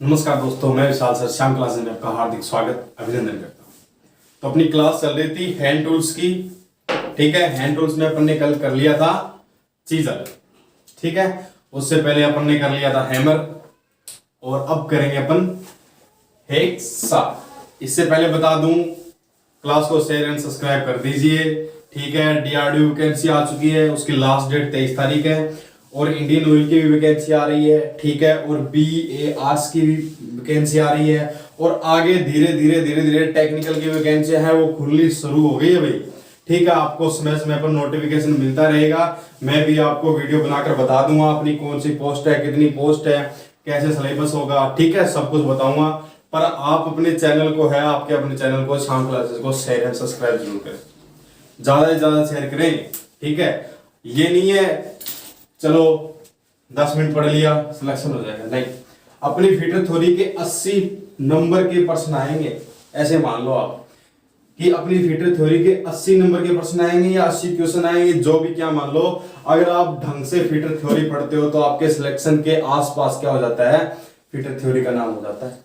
नमस्कार दोस्तों, मैं विशाल सर श्याम क्लासेस में आपका हार्दिक स्वागत अभिनंदन करता हूँ। तो अपनी क्लास चल रही थी हैंड टूल्स की। ठीक है, हैंड टूल्स में अपन ने कल कर लिया था चीजर। ठीक है, उससे पहले अपन ने कर लिया था हैमर और अब करेंगे अपन हेक्सा। इससे पहले बता दूं, क्लास को शेयर एंड सब्सक्राइब कर दीजिए। ठीक है, डीआरडीओ वैकेंसी आ चुकी है, उसकी लास्ट डेट 23 तारीख है और इंडियन ऑयल की भी वैकेंसी आ रही है। ठीक है, और BA आर्ट्स की भी वैकेंसी आ रही है और आगे धीरे धीरे टेक्निकल की वैकेंसी है वो खुलनी शुरू हो गई है भाई। ठीक है, आपको समय समय पर नोटिफिकेशन मिलता रहेगा। मैं भी आपको वीडियो बनाकर बता दूंगा अपनी कौन सी पोस्ट है, कितनी पोस्ट है, कैसे सिलेबस होगा। ठीक है, सब कुछ बताऊंगा। पर आप अपने चैनल को अपने चैनल को श्याम क्लासेस को शेयर एंड सब्सक्राइब जरूर करें, ज्यादा से ज्यादा शेयर करें। ठीक है, ये नहीं है चलो 10 मिनट पढ़ लिया सिलेक्शन हो जाएगा, नहीं। अपनी फीटर थ्योरी के 80 नंबर के प्रश्न आएंगे। ऐसे मान लो आप कि अपनी फीटर थ्योरी के 80 नंबर के प्रश्न आएंगे या 80 क्वेश्चन आएंगे, जो भी क्या मान लो। अगर आप ढंग से फीटर थ्योरी पढ़ते हो तो आपके सिलेक्शन के आसपास क्या हो जाता है, फीटर थ्योरी का नाम हो जाता है।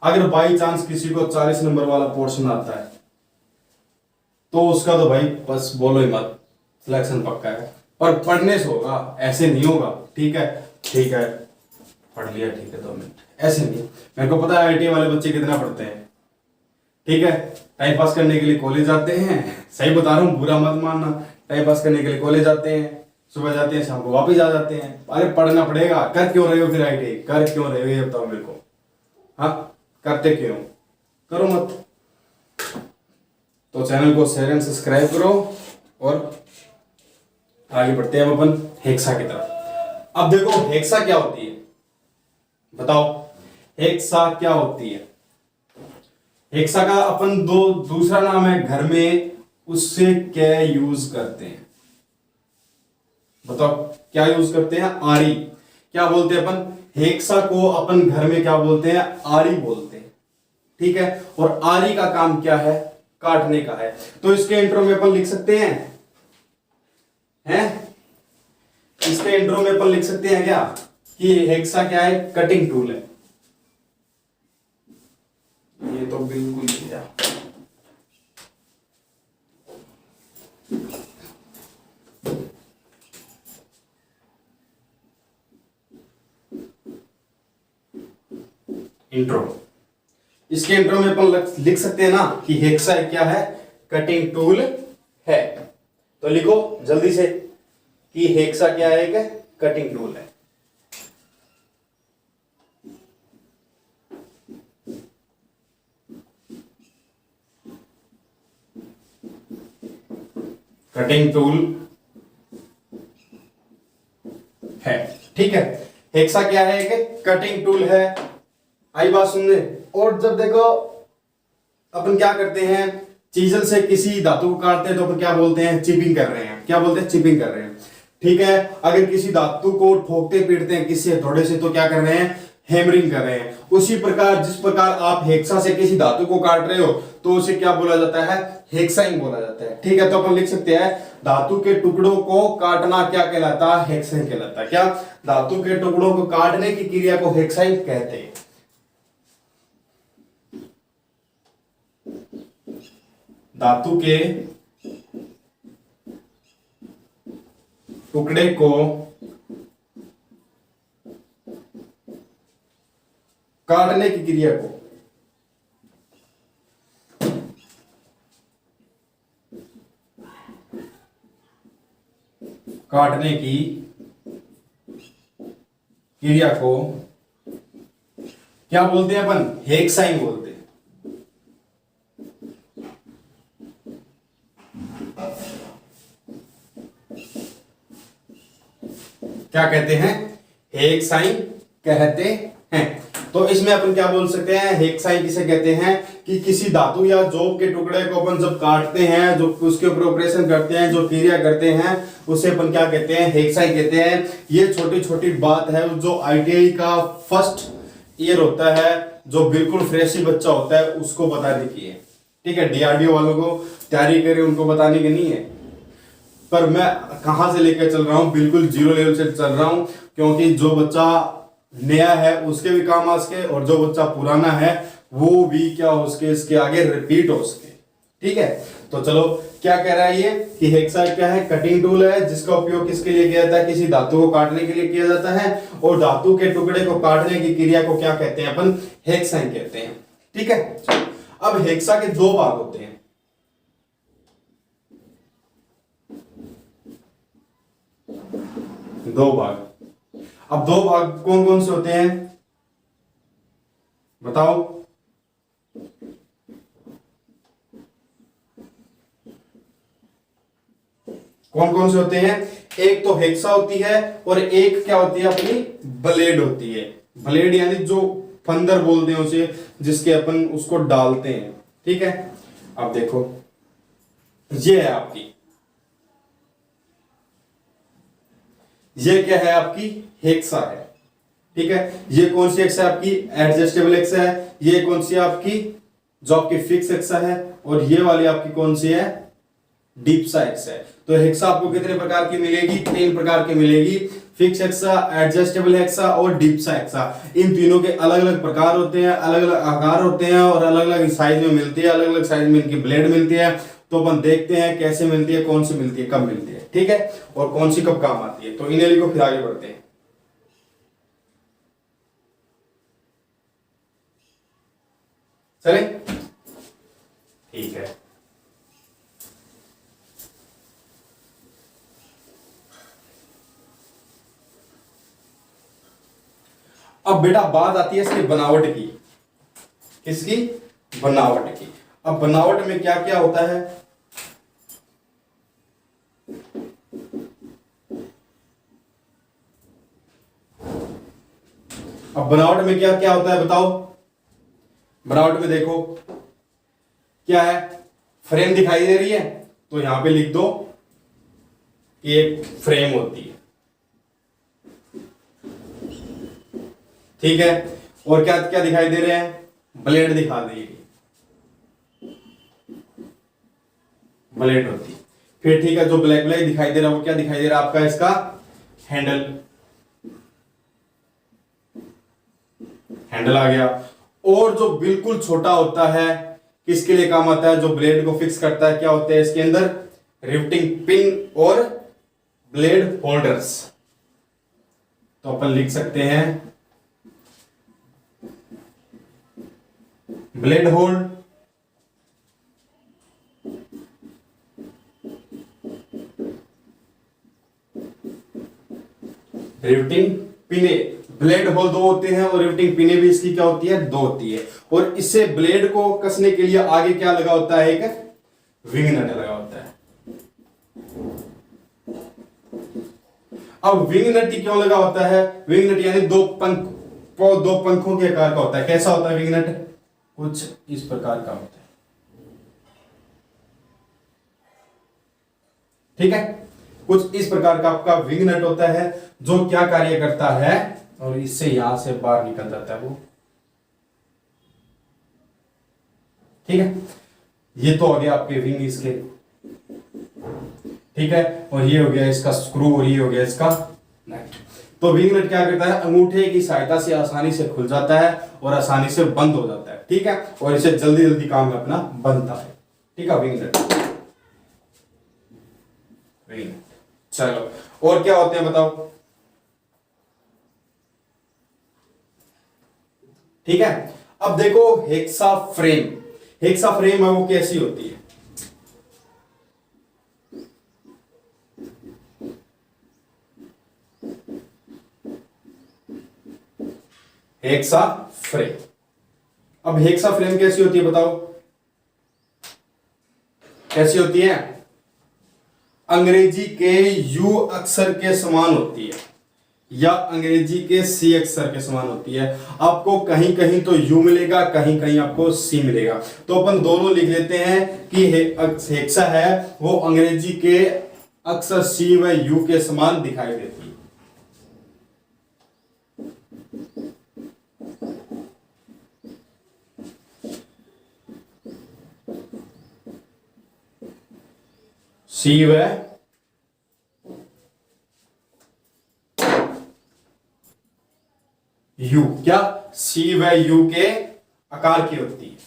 अगर बाई चांस किसी को 40 नंबर वाला पोर्शन आता है तो उसका तो भाई बस बोलो ही मत, सिलेक्शन पक्का है। पर पढ़ने से होगा, ऐसे नहीं होगा। ठीक है, पढ़ लिया, ठीक है 2 मिनट, ऐसे नहीं। मेरे को पता है IIT वाले बच्चे कितना पढ़ते हैं। ठीक है, टाइम पास करने के लिए कॉलेज आते हैं, सही बता रहा हूँ, बुरा मत मानना। टाइम पास करने के लिए कॉलेज आते हैं, सुबह जाते हैं, शाम को वापिस आ जाते हैं। अरे पढ़ना पड़ेगा। कर क्यों रहे हो फिर IIT, कर क्यों रहे हो ये बताओ मेरे को। हाँ, करते क्यों, करो मत। तो चैनल को शेयर एंड सब्सक्राइब करो और आगे बढ़ते हैं हम अपन हेक्सा की तरफ। अब देखो हेक्सा क्या होती है, बताओ हेक्सा क्या होती है। हेक्सा का अपन दूसरा नाम है घर में, उससे क्या यूज करते हैं, बताओ क्या यूज करते हैं। आरी। क्या बोलते हैं अपन हेक्सा को, अपन घर में क्या बोलते हैं, आरी बोलते हैं। ठीक है, और आरी का काम क्या है, काटने का है। तो इसके इंट्रो में अपन लिख सकते हैं इसके इंट्रो में अपन लिख सकते हैं क्या कि हेक्सा क्या है, कटिंग टूल है। ये तो बिल्कुल दिया। इंट्रो, इसके इंट्रो में अपन लिख सकते हैं ना कि हेक्सा क्या है, कटिंग टूल है। तो लिखो जल्दी से कि हेक्सा क्या है, एक कटिंग टूल है। कटिंग टूल है। ठीक है, हेक्सा क्या है, एक कटिंग टूल है। आई बात सुनने। और जब देखो अपन क्या करते हैं, चीजल से किसी धातु को काटते हैं तो अपन क्या बोलते हैं, चिपिंग कर रहे हैं। क्या बोलते हैं, चिपिंग कर रहे हैं। ठीक है, अगर किसी धातु को ठोकते पीटते हैं किसी हथौड़े से तो क्या कर रहे हैं, हैमरिंग कर रहे हैं। उसी प्रकार जिस प्रकार आप हेक्सा से किसी धातु को काट रहे हो तो उसे क्या बोला जाता है, हेक्साइंग बोला जाता है। ठीक है, तो अपन लिख सकते हैं धातु के टुकड़ों को काटना क्या कहलाता है, हेक्साइंग कहलाता है। क्या, धातु के टुकड़ों को काटने की क्रिया को हेक्साइंग कहते हैं। धातु के टुकड़े को काटने की क्रिया को क्या बोलते हैं अपन, हेक्साइंग बोलते हैं। क्या कहते हैं, हेक्साइंग कहते हैं। तो इसमें अपन क्या बोल सकते हैं, हेक्साइंग किसे कहते हैं कि किसी धातु या जॉब के टुकड़े को अपन जब काटते हैं, जो उसके ऊपर ऑपरेशन करते हैं, जो क्रिया करते हैं, उसे अपन क्या कहते हैं, हेक्साइंग कहते हैं। ये छोटी छोटी बात है जो ITI का फर्स्ट ईयर होता है, जो बिल्कुल फ्रेश ही बच्चा होता है, उसको बताने की है। ठीक है, DRDO वालों को तैयारी करे उनको बताने की नहीं है। पर मैं कहां से लेकर चल रहा हूं, बिल्कुल जीरो लेवल से चल रहा हूं, क्योंकि जो बच्चा नया है उसके भी काम आ सके, और जो बच्चा पुराना है वो भी क्या हो सके, इसके आगे रिपीट हो सके। ठीक है, तो चलो क्या कह रहा है ये कि हेक्सा क्या है, कटिंग टूल है जिसका उपयोग किसके लिए किया जाता है, किसी धातु को काटने के लिए किया जाता है, और धातु के टुकड़े को काटने की क्रिया को क्या कहते हैं, अपन हेक्साइन कहते हैं। ठीक है, अब हेक्सा के दो भाग होते हैं। दो भाग, अब दो भाग कौन कौन से होते हैं बताओ। कौन कौन से होते हैं, एक तो हेक्सा होती है, और एक क्या होती है अपनी ब्लेड होती है। ब्लेड यानी जो फंदर बोलते हैं उसे, जिसके अपन उसको डालते हैं। ठीक है, अब देखो ये है आपकी, ये क्या है आपकी हेक्सा है। ठीक है, ये कौन सी हेक्सा है आपकी, एडजस्टेबल हेक्सा है। ये कौन सी है आपकी, जो आपकी फिक्स हेक्सा है। और ये वाली आपकी कौन सी है, डीप्सा हेक्सा है। तो हेक्सा आपको कितने प्रकार की मिलेगी, तीन प्रकार की मिलेगी, फिक्स हेक्सा, एडजस्टेबल हेक्सा और डीप्सा हेक्सा। इन तीनों के अलग अलग प्रकार होते हैं, अलग अलग आकार होते हैं, और अलग अलग साइज में मिलती है, अलग अलग साइज में इनकी ब्लेड मिलती है। तो अपन देखते हैं कैसे मिलती है, कौन सी मिलती है, कब मिलती है। ठीक है, और कौन सी कब काम आती है। तो इन्हें लिखो, फिर आगे बढ़ते हैं। चले, ठीक है। अब बेटा बात आती है इसकी बनावट की, किसकी, बनावट की। अब बनावट में क्या क्या होता है, अब बनावट में क्या क्या होता है बताओ। बनावट में देखो क्या है, फ्रेम दिखाई दे रही है, तो यहां पे लिख दो कि एक फ्रेम होती है। ठीक है, और क्या क्या दिखाई दे रहे हैं, ब्लेड दिखा दी, ब्लेड होती है। फिर ठीक है, जो ब्लैक ब्लैक दिखाई दे रहा है वो क्या दिखाई दे रहा है आपका, इसका हैंडल, हैंडल आ गया। और जो बिल्कुल छोटा होता है, किसके लिए काम आता है, जो ब्लेड को फिक्स करता है, क्या होते हैं इसके अंदर, रिवेटिंग पिन और ब्लेड होल्डर्स। तो अपन लिख सकते हैं ब्लेड होल्ड, रिवेटिंग पिने। ब्लेड होल दो होते हैं, और रिवेटिंग पिने भी इसकी क्या होती है, दो होती है। और इससे ब्लेड को कसने के लिए आगे क्या लगा होता है, एक विंग नट लगा होता है। अब विंग नट क्यों लगा होता है, विंग नट यानी दो पंख, दो पंखों के आकार का होता है। कैसा होता है विंग नट, कुछ इस प्रकार का होता है। ठीक है, कुछ इस प्रकार का आपका विंग नट होता है, जो क्या कार्य करता है, और इससे यहां से बाहर निकल जाता है वो। ठीक है, ये तो हो गया आपके विंग इसके। ठीक है, और ये हो गया इसका स्क्रू, और ये हो गया इसका नट। तो विंग नट क्या करता है, अंगूठे की सहायता से आसानी से खुल जाता है और आसानी से बंद हो जाता है। ठीक है, और इसे जल्दी जल्दी काम अपना बनता है। ठीक है, विंग नट, विंग नट। चलो, और क्या होते हैं बताओ। ठीक है, अब देखो हेक्सा फ्रेम, हेक्सा फ्रेम है वो कैसी होती है। हेक्सा फ्रेम, अब हेक्सा फ्रेम कैसी होती है बताओ, कैसी होती है, अंग्रेजी के यू अक्षर के समान होती है, या अंग्रेजी के सी अक्षर के समान होती है। आपको कहीं कहीं तो यू मिलेगा, कहीं कहीं आपको सी मिलेगा। तो अपन दोनों लिख लेते हैं कि हेक्सा है वो अंग्रेजी के अक्षर सी व यू के समान दिखाई देती है। सी व यू, क्या सी व यू के आकार की होती है।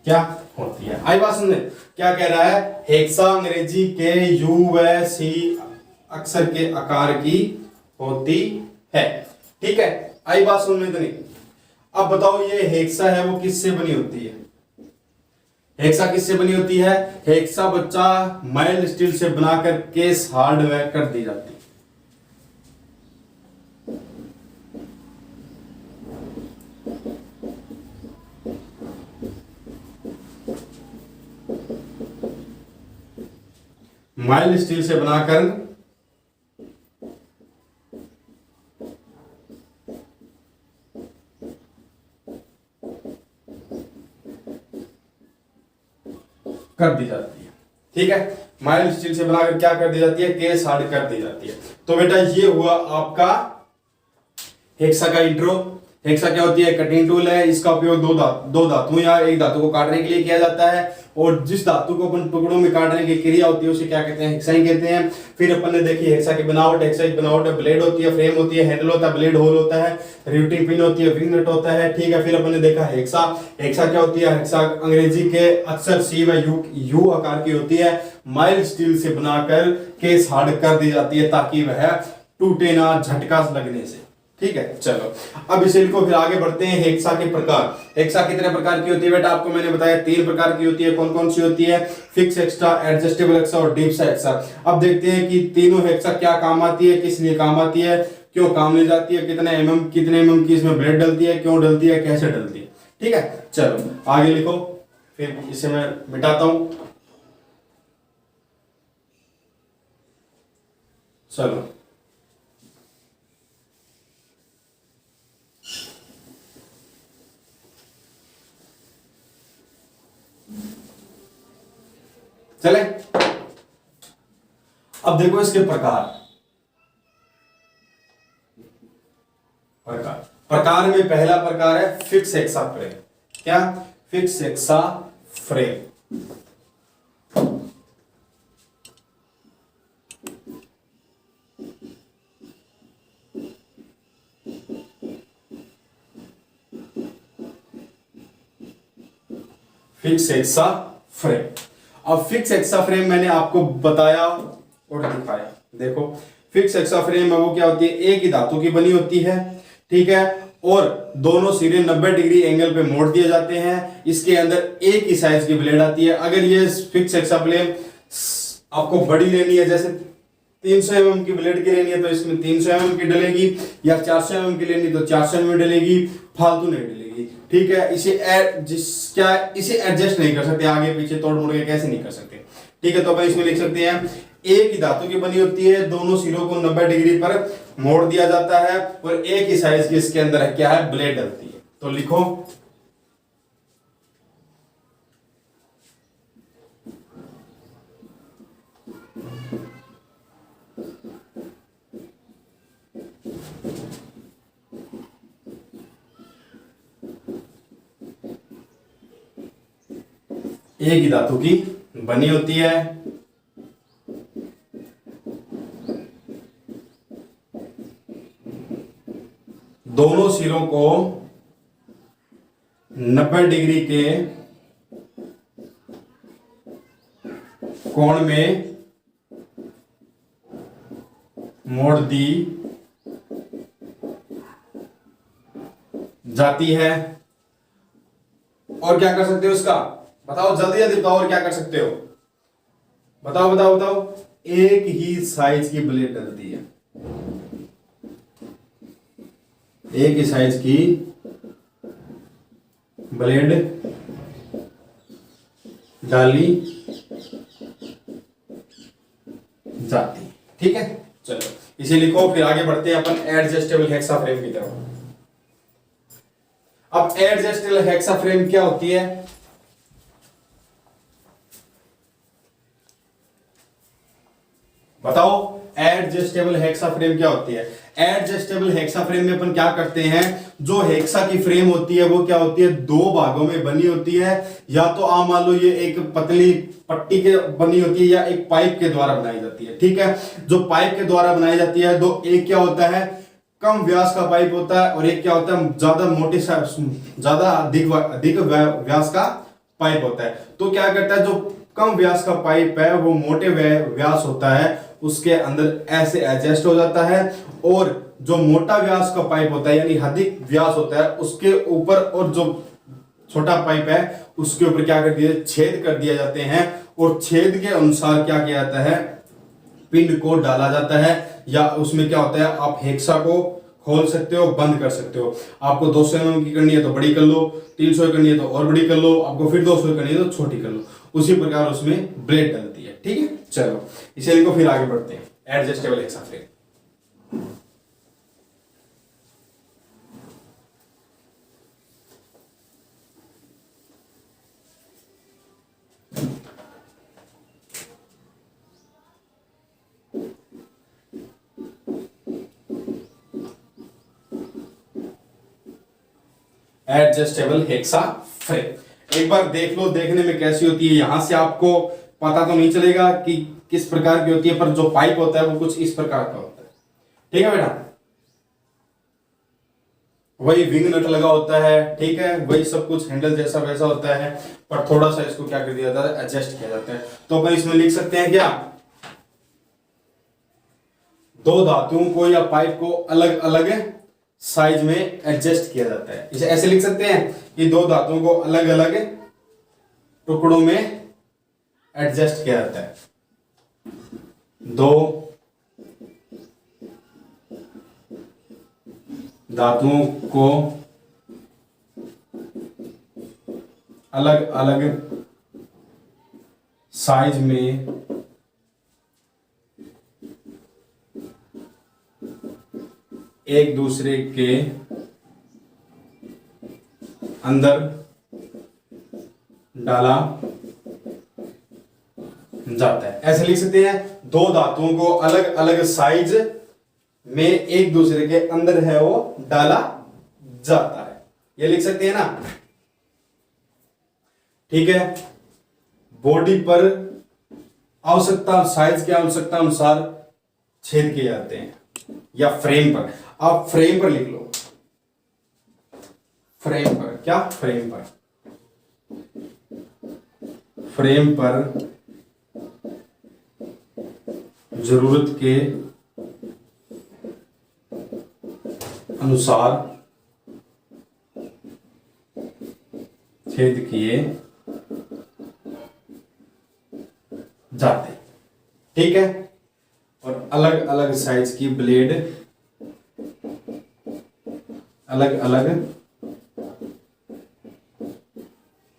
क्या होती है, आई बात सुनने। क्या कह रहा है, हेक्सा अंग्रेजी के यू व सी अक्षर के आकार की होती है। ठीक है, आई बात सुनने तो नहीं। अब बताओ ये हेक्सा है वो किससे बनी होती है? हेक्सा किससे बनी होती है? हेक्सा बच्चा माइल्ड स्टील से बनाकर केस हार्डवेयर कर दी जाती है। माइल्ड स्टील से बनाकर कर दी जाती है। ठीक है, माइल्ड स्टील से बनाकर क्या कर दी जाती है? केस हार्ड कर दी जाती है। तो बेटा ये हुआ आपका हेक्सा का इंट्रो। हेक्सा क्या होती है? कटिंग टूल है। इसका उपयोग दो धातु या एक धातु को काटने के लिए किया जाता है, और जिस धातु को अपन टुकड़ों में काटने की क्रिया होती है उसे क्या कहते हैं? हेक्सा ही कहते हैं। फिर अपन ने देखी हेक्सा की बनावट। हेक्सा की बनावट है, ब्लेड होती है, फ्रेम होती है, हैंडल होता है, ब्लेड होल होता है, रिवेटिंग पिन होती है, विंग नट होता है। ठीक है, फिर अपन ने देखा हेक्सा। हेक्सा क्या होती है? हेक्सा अंग्रेजी के अक्षर सी व यू आकार की होती है। माइल्ड स्टील से बनाकर केस हार्ड कर दी जाती है ताकि वह टूटे ना झटका लगने से। ठीक है, चलो अब इसे लिखो, फिर आगे बढ़ते हैं। हेक्सा के प्रकार। हेक्सा कितने प्रकार की होती है बेटा? आपको मैंने बताया 3 प्रकार की होती है। कौन कौन सी होती है? फिक्स हेक्सा, एडजस्टेबल हेक्सा और डीप हेक्सा। अब देखते हैं कि तीनों हेक्सा क्या काम आती है, किस लिए काम आती है, क्यों काम ले जाती है, कितने एमएम की इसमें ब्लेड डलती है, क्यों डलती है, कैसे डलती है। ठीक है, चलो आगे लिखो, फिर इसे मैं मिटाता हूं। चलो चले, अब देखो इसके प्रकार। प्रकार में पहला प्रकार है फिक्स हेक्सा फ्रेम। क्या? Fix hexa frame. Fix hexa frame. अब फिक्स हेक्सा फ्रेम मैंने आपको बताया और दिखाया। देखो फिक्स हेक्सा फ्रेम है वो क्या होती है? एक ही धातु की बनी होती है। ठीक है, और दोनों सिरे 90 डिग्री एंगल पे मोड़ दिए जाते हैं। इसके अंदर एक ही साइज की ब्लेड आती है। अगर ये फिक्स हेक्सा फ्रेम आपको बड़ी लेनी है, जैसे 300 mm की ब्लेड की लेनी है तो इसमें 300 mm की डलेगी, या 400 mm की लेनी तो 400 mm डलेगी, फालतू नहीं डलेगी। ठीक है, इसे एडजस्ट नहीं कर सकते, आगे पीछे तोड़ मोड़ के कैसे नहीं कर सकते। ठीक है, तो अपन इसमें लिख सकते हैं एक ही धातु की बनी होती है, दोनों सिरों को 90 डिग्री पर मोड़ दिया जाता है, और एक ही साइज की इसके अंदर क्या है? ब्लेड डलती है। तो लिखो एक ही धातु की बनी होती है, दोनों सिरों को 90 डिग्री के कोण में मोड़ दी जाती है। और क्या कर सकते हो इसका? बताओ जल्दी जल्दी बताओ, और क्या कर सकते हो? बताओ बताओ बताओ। एक ही साइज की ब्लेड डलती है, एक ही साइज की ब्लेड डाली जाती। ठीक है, चलो इसे लिखो, फिर आगे बढ़ते हैं अपन एडजस्टेबल हेक्सा फ्रेम की तरफ। अब एडजस्टेबल हेक्सा फ्रेम क्या होती है? बताओ। एडजस्टेबल हेक्सा फ्रेम क्या होती है? एडजस्टेबल हेक्सा फ्रेम में अपन क्या करते हैं, जो हेक्सा की फ्रेम होती है वो क्या होती है, दो भागों में बनी होती है, या तो आप मान लो ये एक पतली पट्टी के बनी होती है या एक पाइप के द्वारा बनाई जाती है। ठीक है, जो पाइप के द्वारा बनाई जाती है, दो एक क्या होता है कम व्यास का पाइप होता है और एक क्या होता है ज्यादा मोटे ज्यादा अधिक व्यास का पाइप होता है। तो क्या करता है, जो कम व्यास का पाइप है वो मोटे व्यास होता है, उसके अंदर ऐसे एडजस्ट हो जाता है, और जो मोटा व्यास का पाइप होता है यानी अधिक व्यास होता है उसके ऊपर, और जो छोटा पाइप है उसके ऊपर क्या कर दिया, छेद कर दिए जाते हैं, और छेद के अनुसार क्या किया जाता है, पिंड को डाला जाता है, या उसमें क्या होता है आप हेक्सा को खोल सकते हो, बंद कर सकते हो। आपको 200 mm की करनी है तो बड़ी कर लो, 300 करनी है तो और बड़ी कर लो, आपको फिर 200 करनी है तो छोटी कर लो, उसी प्रकार उसमें ब्लेड डलती है। ठीक है, चलो इसे देखो, फिर आगे बढ़ते हैं। Adjustable hexa frame, adjustable hexa frame एक बार देख लो, देखने में कैसी होती है। यहां से आपको पता तो नहीं चलेगा कि किस प्रकार की होती है, पर जो पाइप होता है वो कुछ इस प्रकार का होता है। ठीक है बेटा, वही विंग नट लगा होता है, ठीक है, वही सब कुछ हैंडल जैसा वैसा होता है, पर थोड़ा सा इसको क्या कर दिया जाता है, एडजस्ट किया जाता है। तो अपन इसमें लिख सकते हैं क्या, दो धातुओं को या पाइप को अलग अलग साइज में एडजस्ट किया जाता है। इसे ऐसे लिख सकते हैं कि दो धातुओं को अलग अलग टुकड़ों में एडजस्ट किया जाता है। दो धातुओं को अलग अलग साइज में एक दूसरे के अंदर डाला जाता है। ऐसे लिख सकते हैं, दो धातुओं को अलग अलग साइज में एक दूसरे के अंदर है वो डाला जाता है, ये लिख सकते हैं ना। ठीक है, बॉडी पर आवश्यकता साइज की आवश्यकता अनुसार छेद किए जाते हैं, या फ्रेम पर, आप फ्रेम पर लिख लो, फ्रेम पर क्या, फ्रेम पर, फ्रेम पर जरूरत के अनुसार छेद किए जाते। ठीक है, और अलग अलग साइज की ब्लेड, अलग अलग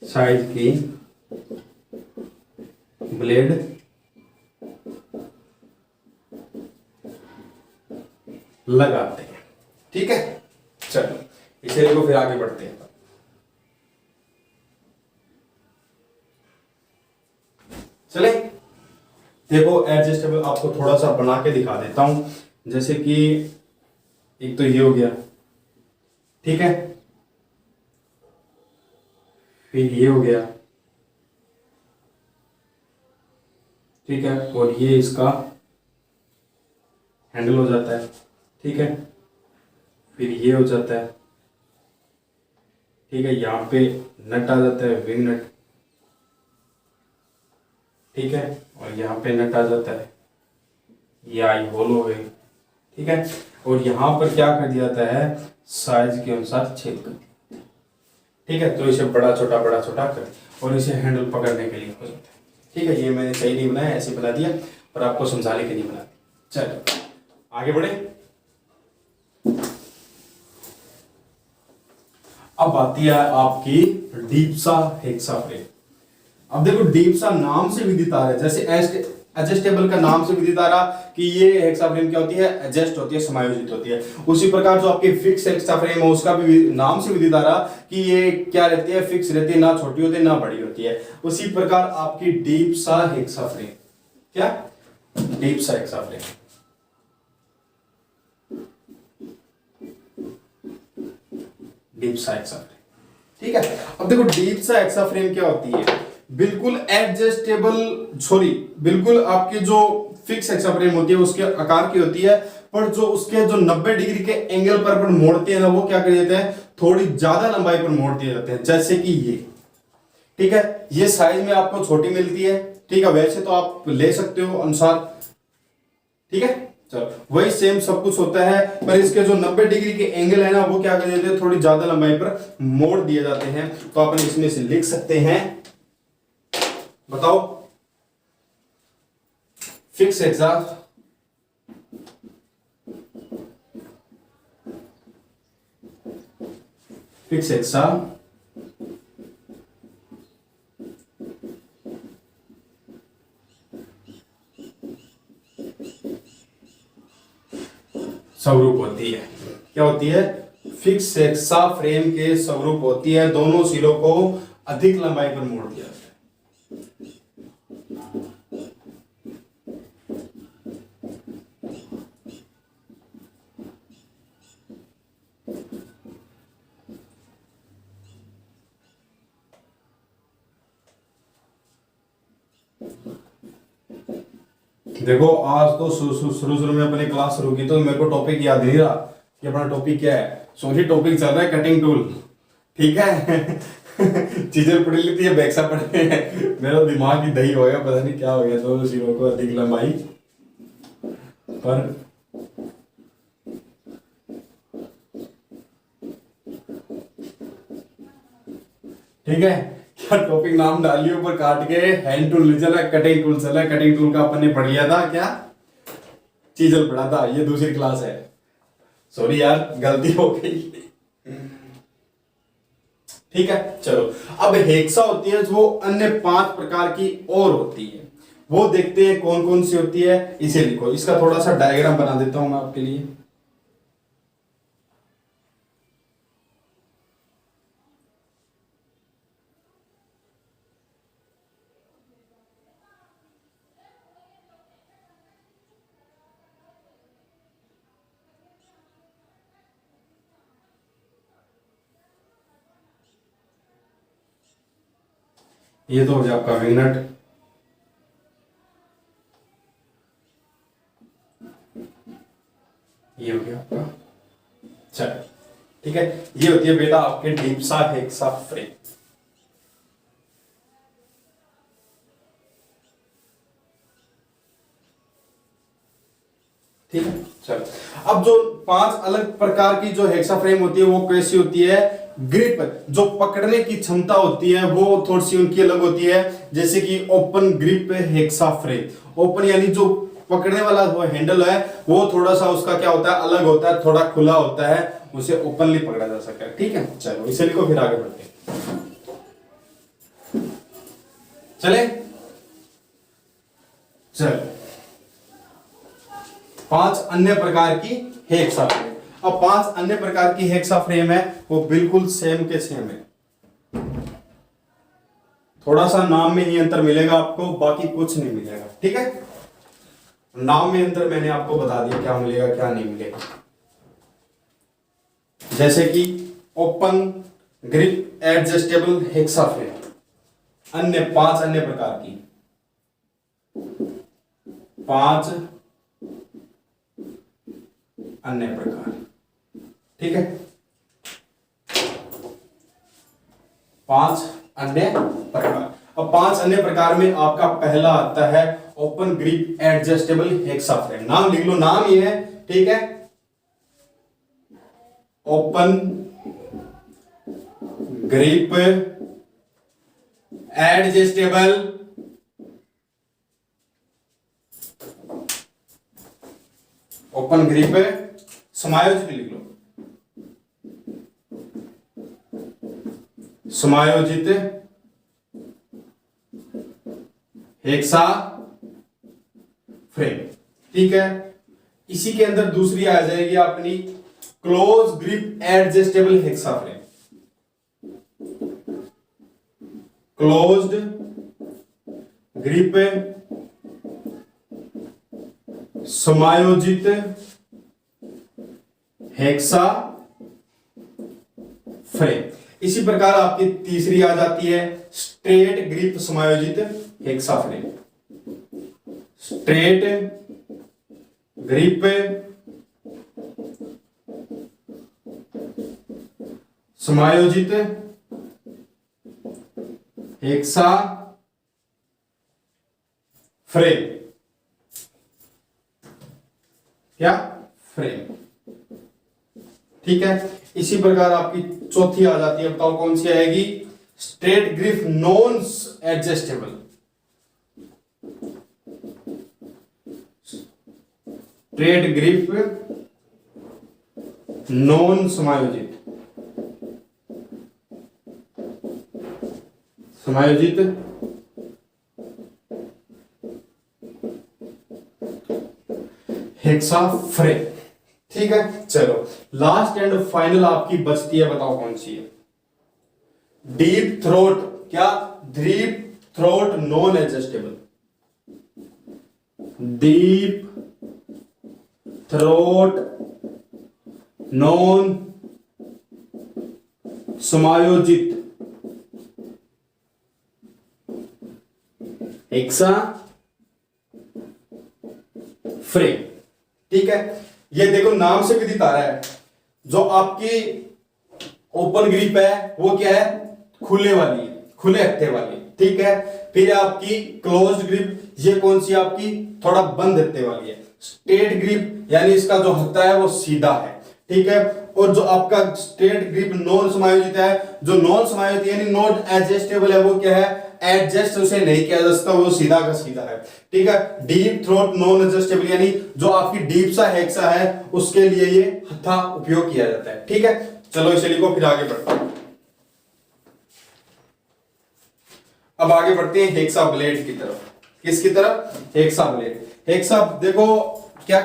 साइज की ब्लेड लगाते हैं। ठीक है, चलो इसे देखो, फिर आगे बढ़ते हैं। चले देखो, एडजस्टेबल आपको थोड़ा सा बना के दिखा देता हूं, जैसे कि एक तो ये हो गया, ठीक है, फिर ये हो गया, ठीक है, और ये इसका हैंडल हो जाता है। ठीक है, फिर ये हो जाता है, ठीक है, यहां पे नट आ जाता है, विंग नट, ठीक है, और यहाँ पे नट आ जाता है, ये आई होल हो गई। ठीक है, और यहाँ पर क्या कर दिया जाता है, साइज के अनुसार छेद कर दिया। ठीक है, तो इसे बड़ा छोटा कर, और इसे हैंडल पकड़ने के लिए हो जाता है। ठीक है, ये मैंने सही नहीं बनाया, ऐसे बना दिया, पर आपको समझाने के लिए बना दिया। चलो आगे बढ़े। अब आती है आपकी डीप्सा हेक्सा फ्रेम। अब देखो, डीप्सा नाम से विदित आ रहा है, जैसे एडजस्टेबल का नाम से विदित आ रहा कि ये हेक्सा फ्रेम क्या होती है, एडजस्ट होती है, समायोजित होती है। उसी प्रकार जो आपकी फिक्स हेक्सा फ्रेम है उसका भी नाम से विदित आ रहा कि ये क्या रहती है, फिक्स रहती है, ना छोटी होती है ना बड़ी होती है। उसी प्रकार आपकी डीप्सा हेक्सा फ्रेम, क्या डीप्सा हेक्सा फ्रेम, डीप सा हेक्सा फ्रेम। ठीक है, अब देखो डीप सा हेक्सा फ्रेम क्या होती है, बिल्कुल एडजस्टेबल, सॉरी बिल्कुल आपकी जो फिक्स हेक्सा फ्रेम होती है उसके आकार की होती है, पर जो उसके जो 90 डिग्री के एंगल पर अपन मोड़ते हैं ना, वो क्या कर देते हैं, थोड़ी ज्यादा लंबाई पर मोड़ दिए जाते हैं, जैसे कि ये। ठीक है, ये साइज में आपको छोटी मिलती है। ठीक है, वैसे तो आप ले सकते हो अनुसार। ठीक है, चलो वही सेम सब कुछ होता है, पर इसके जो 90 डिग्री के एंगल है ना, वो क्या कर देते हैं, थोड़ी ज्यादा लंबाई पर मोड़ दिए जाते हैं। तो अपन इसमें से लिख सकते हैं, बताओ, फिक्स हेक्सा फिक्स हेक्सा स्वरूप होती है। क्या होती है, फिक्स हेक्सा फ्रेम के स्वरूप होती है, दोनों सिरों को अधिक लंबाई पर मोड़ दिया जाता है। देखो आज तो शुरू में अपनी क्लास शुरू की तो मेरे को टॉपिक याद नहीं रहा कि अपना टॉपिक क्या है। सॉरी, टॉपिक चल रहा है कटिंग टूल। ठीक है चीजें पढ़ लेती है, बैक्सा पढ़े मेरा दिमाग ही दही हो गया, पता नहीं क्या हो गया। दोनों सिरों को अधिक लंबाई पर ठीक है, क्या टॉपिक नाम डालिए ऊपर काट के, हैंड टूल चला, कटिंग टूल चला। कटिंग टूल का अपन ने पढ़ लिया था, क्या चीजल पढ़ा था, ये दूसरी क्लास है। सॉरी यार, गलती हो गई। ठीक है, चलो अब हेक्सा होती है जो अन्य 5 प्रकार की और होती है, वो देखते हैं कौन कौन सी होती है। इसे लिखो, इसका थोड़ा सा डायग्राम बना देता हूं मैं आपके लिए। ये तो हो गया आपका विंगनट, ये हो गया आपका, चलो ठीक है। ये होती है बेटा आपके डीप सा हेक्सा फ्रेम। ठीक है, चलो अब जो 5 अलग प्रकार की जो हेक्सा फ्रेम होती है वो कैसी होती है, ग्रिप, जो पकड़ने की क्षमता होती है वो थोड़ी सी उनकी अलग होती है। जैसे कि open grip hexa frame, open यानी जो पकड़ने वाला वो हैंडल है वो थोड़ा सा उसका क्या होता है, अलग होता है, थोड़ा खुला होता है, उसे ओपनली पकड़ा जा सकता है। ठीक है, चलो इसे लिखो, फिर आगे बढ़ते हैं। चले, चलो 5 अन्य प्रकार की हेक्सा फ्रेम। अब 5 अन्य प्रकार की हेक्सा फ्रेम है, वो बिल्कुल सेम के सेम है, थोड़ा सा नाम में ही अंतर मिलेगा आपको, बाकी कुछ नहीं मिलेगा। ठीक है, नाम में अंतर मैंने आपको बता दिया क्या मिलेगा क्या नहीं मिलेगा। जैसे कि open grip adjustable hexa frame, अन्य 5 अन्य प्रकार की, 5 अन्य प्रकार। ठीक है, 5 अन्य प्रकार। अब 5 अन्य प्रकार में आपका पहला आता है open grip adjustable hexa frame. नाम लिख लो, नाम ये है। ठीक है, open grip adjustable open grip, समायोजित लिख लो, समायोजित हेक्सा फ्रेम। ठीक है, इसी के अंदर दूसरी आ जाएगी अपनी close grip adjustable hexa frame, closed grip समायोजित हेक्सा फ्रेम। इसी प्रकार आपकी तीसरी आ जाती है स्ट्रेट ग्रिप समायोजित हेक्सा फ्रेम। स्ट्रेट ग्रिप समायोजित हेक्सा फ्रेम। क्या? फ्रेम। ठीक है। इसी प्रकार आपकी चौथी आ जाती है, बताओ कौन सी आएगी? Straight grip non adjustable. Straight grip non समायोजित, समायोजित हेक्सा फ्रेम। ठीक है। चलो लास्ट एंड फाइनल आपकी बचती है, बताओ कौन सी है? Deep throat. क्या? Deep throat non adjustable. Deep throat non समायोजित हेक्सा फ्रेम। ठीक है। ये देखो नाम से भी दिखा रहा है, जो आपकी ओपन ग्रिप है वो क्या है? खुले वाली है, खुले हत्थे वाली। ठीक है। फिर आपकी क्लोज्ड ग्रिप, ये कौन सी आपकी? थोड़ा बंद हत्थे वाली है। स्ट्रेट ग्रिप यानी इसका जो हत्था है वो सीधा है। ठीक है। और जो आपका स्ट्रेट ग्रिप नॉन समायोजित है, जो नॉन समायोजित यानी नॉट एडजस्टेबल है, वो क्या है? एडजस्ट उसे नहीं किया जा सकता, वो सीधा का सीधा है। ठीक है। डीप थ्रोट नॉन एडजस्टेबल यानी जो आपकी डीप सा हेक्सा है उसके लिए ये हत्था उपयोग किया जाता है। ठीक है। चलो इसे लिखो, फिर आगे बढ़ते हैं। अब आगे बढ़ते हैं हेक्सा ब्लेड की तरफ। किसकी तरफ? Hexa blade. हेक्सा देखो क्या,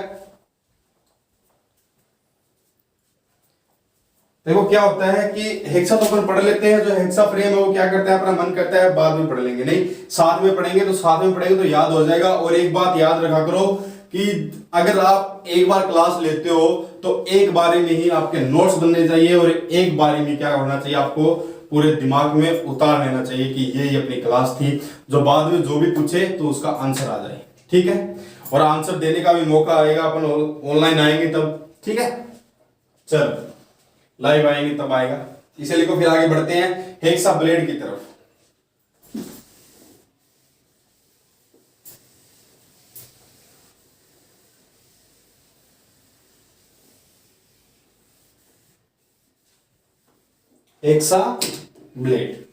देखो क्या होता है कि हेक्सा तो अपन पढ़ लेते हैं, जो हेक्सा फ्रेम है वो क्या करता है, अपना मन करता है बाद में पढ़ लेंगे, नहीं साथ में पढ़ेंगे तो साथ में पढ़ेंगे तो याद हो जाएगा। और एक बात याद रखा करो कि अगर आप एक बार क्लास लेते हो तो एक बारी में ही आपके नोट्स बनने चाहिए, और एक बारी में क्या होना चाहिए, आपको पूरे दिमाग में उतार लेना चाहिए कि ये अपनी क्लास थी, जो बाद में जो भी पूछे तो उसका आंसर आ जाए। ठीक है। और आंसर देने का भी मौका आएगा, अपन ऑनलाइन आएंगे तब। ठीक है। चलो लाइव आएंगे तब आएगा। इसे लिखो, फिर आगे बढ़ते हैं हेक्सा ब्लेड की तरफ। Hexa blade,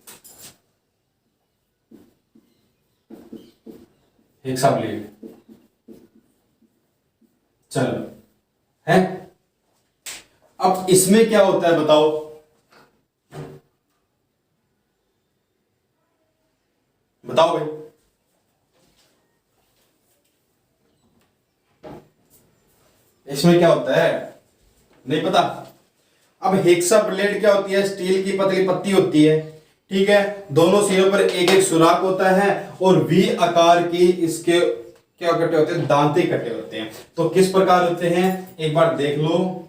hexa blade. चलो है। अब इसमें क्या होता है बताओ? बताओ भाई। इसमें क्या होता है? नहीं पता? अब हेक्सा ब्लेड क्या होती है? स्टील की पतली पत्ती होती है। ठीक है। दोनों सिरों पर एक एक सुराख होता है और वी आकार की इसके क्या कटे होते हैं? दांते कटे होते हैं। तो किस प्रकार होते हैं एक बार देख लो।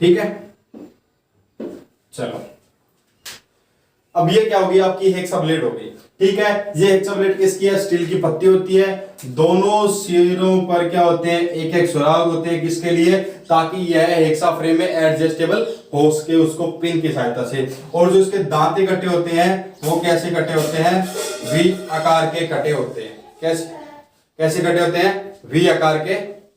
ठीक है। चलो अब ये क्या होगी? आपकी हेक्सा ब्लेड हो गई। ठीक है। ये हेक्सा ब्लेड किसकी है? स्टील की पत्ती होती है। दोनों सिरों पर क्या होते हैं? एक एक सुराग होते हैं। किसके लिए? ताकि यह हेक्सा फ्रेम में एडजस्टेबल हो सके उसको पिन की सहायता से। और जो इसके दांते कटे होते हैं वो कैसे कटे होते हैं? वी आकार के कटे होते हैं। कैसे कैसे कटे होते हैं? वी आकार के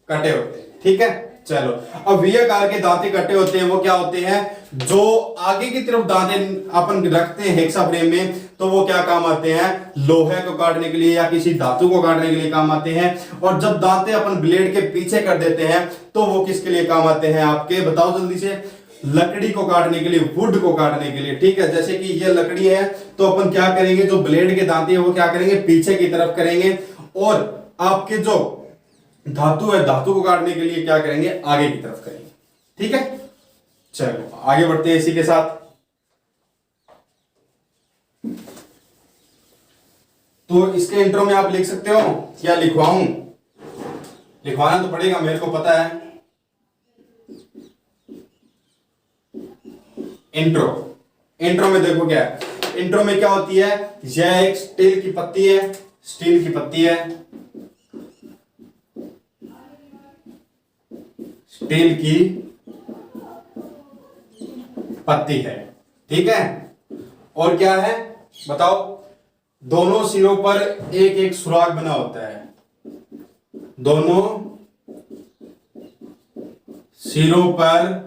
कटे होते हैं। ठीक है। चलो अब वी आकार के दांते कटे होते हैं वो क्या होते हैं? जो आगे की तरफ दांते अपन रखते हैं हेक्सा फ्रेम में, तो वो क्या काम आते हैं? लोहे को काटने के लिए या किसी धातु को काटने के लिए काम आते हैं। और जब दांते अपन ब्लेड के पीछे कर देते हैं तो वो किसके लिए काम आते हैं आपके? बताओ जल्दी से। लकड़ी को काटने के लिए, वुड को काटने के लिए। ठीक है। जैसे कि ये लकड़ी है तो अपन क्या करेंगे? जो ब्लेड के दांते हैं वो क्या करेंगे? पीछे की तरफ करेंगे। और आपके जो धातु है, धातु को काटने के लिए क्या करेंगे? आगे की तरफ करेंगे। ठीक है। चलो आगे बढ़ते हैं इसी के साथ। तो इसके इंट्रो में आप लिख सकते हो या लिखवाऊं? लिखवाना तो पड़ेगा, मेरे को पता है। इंट्रो, इंट्रो में देखो क्या है, इंट्रो में क्या होती है, यह एक स्टील की पत्ती है, स्टील की पत्ती है, स्टील की पत्ती है, ठीक है। और क्या है बताओ, दोनों सिरों पर एक एक सुराख बना होता है, दोनों सिरों पर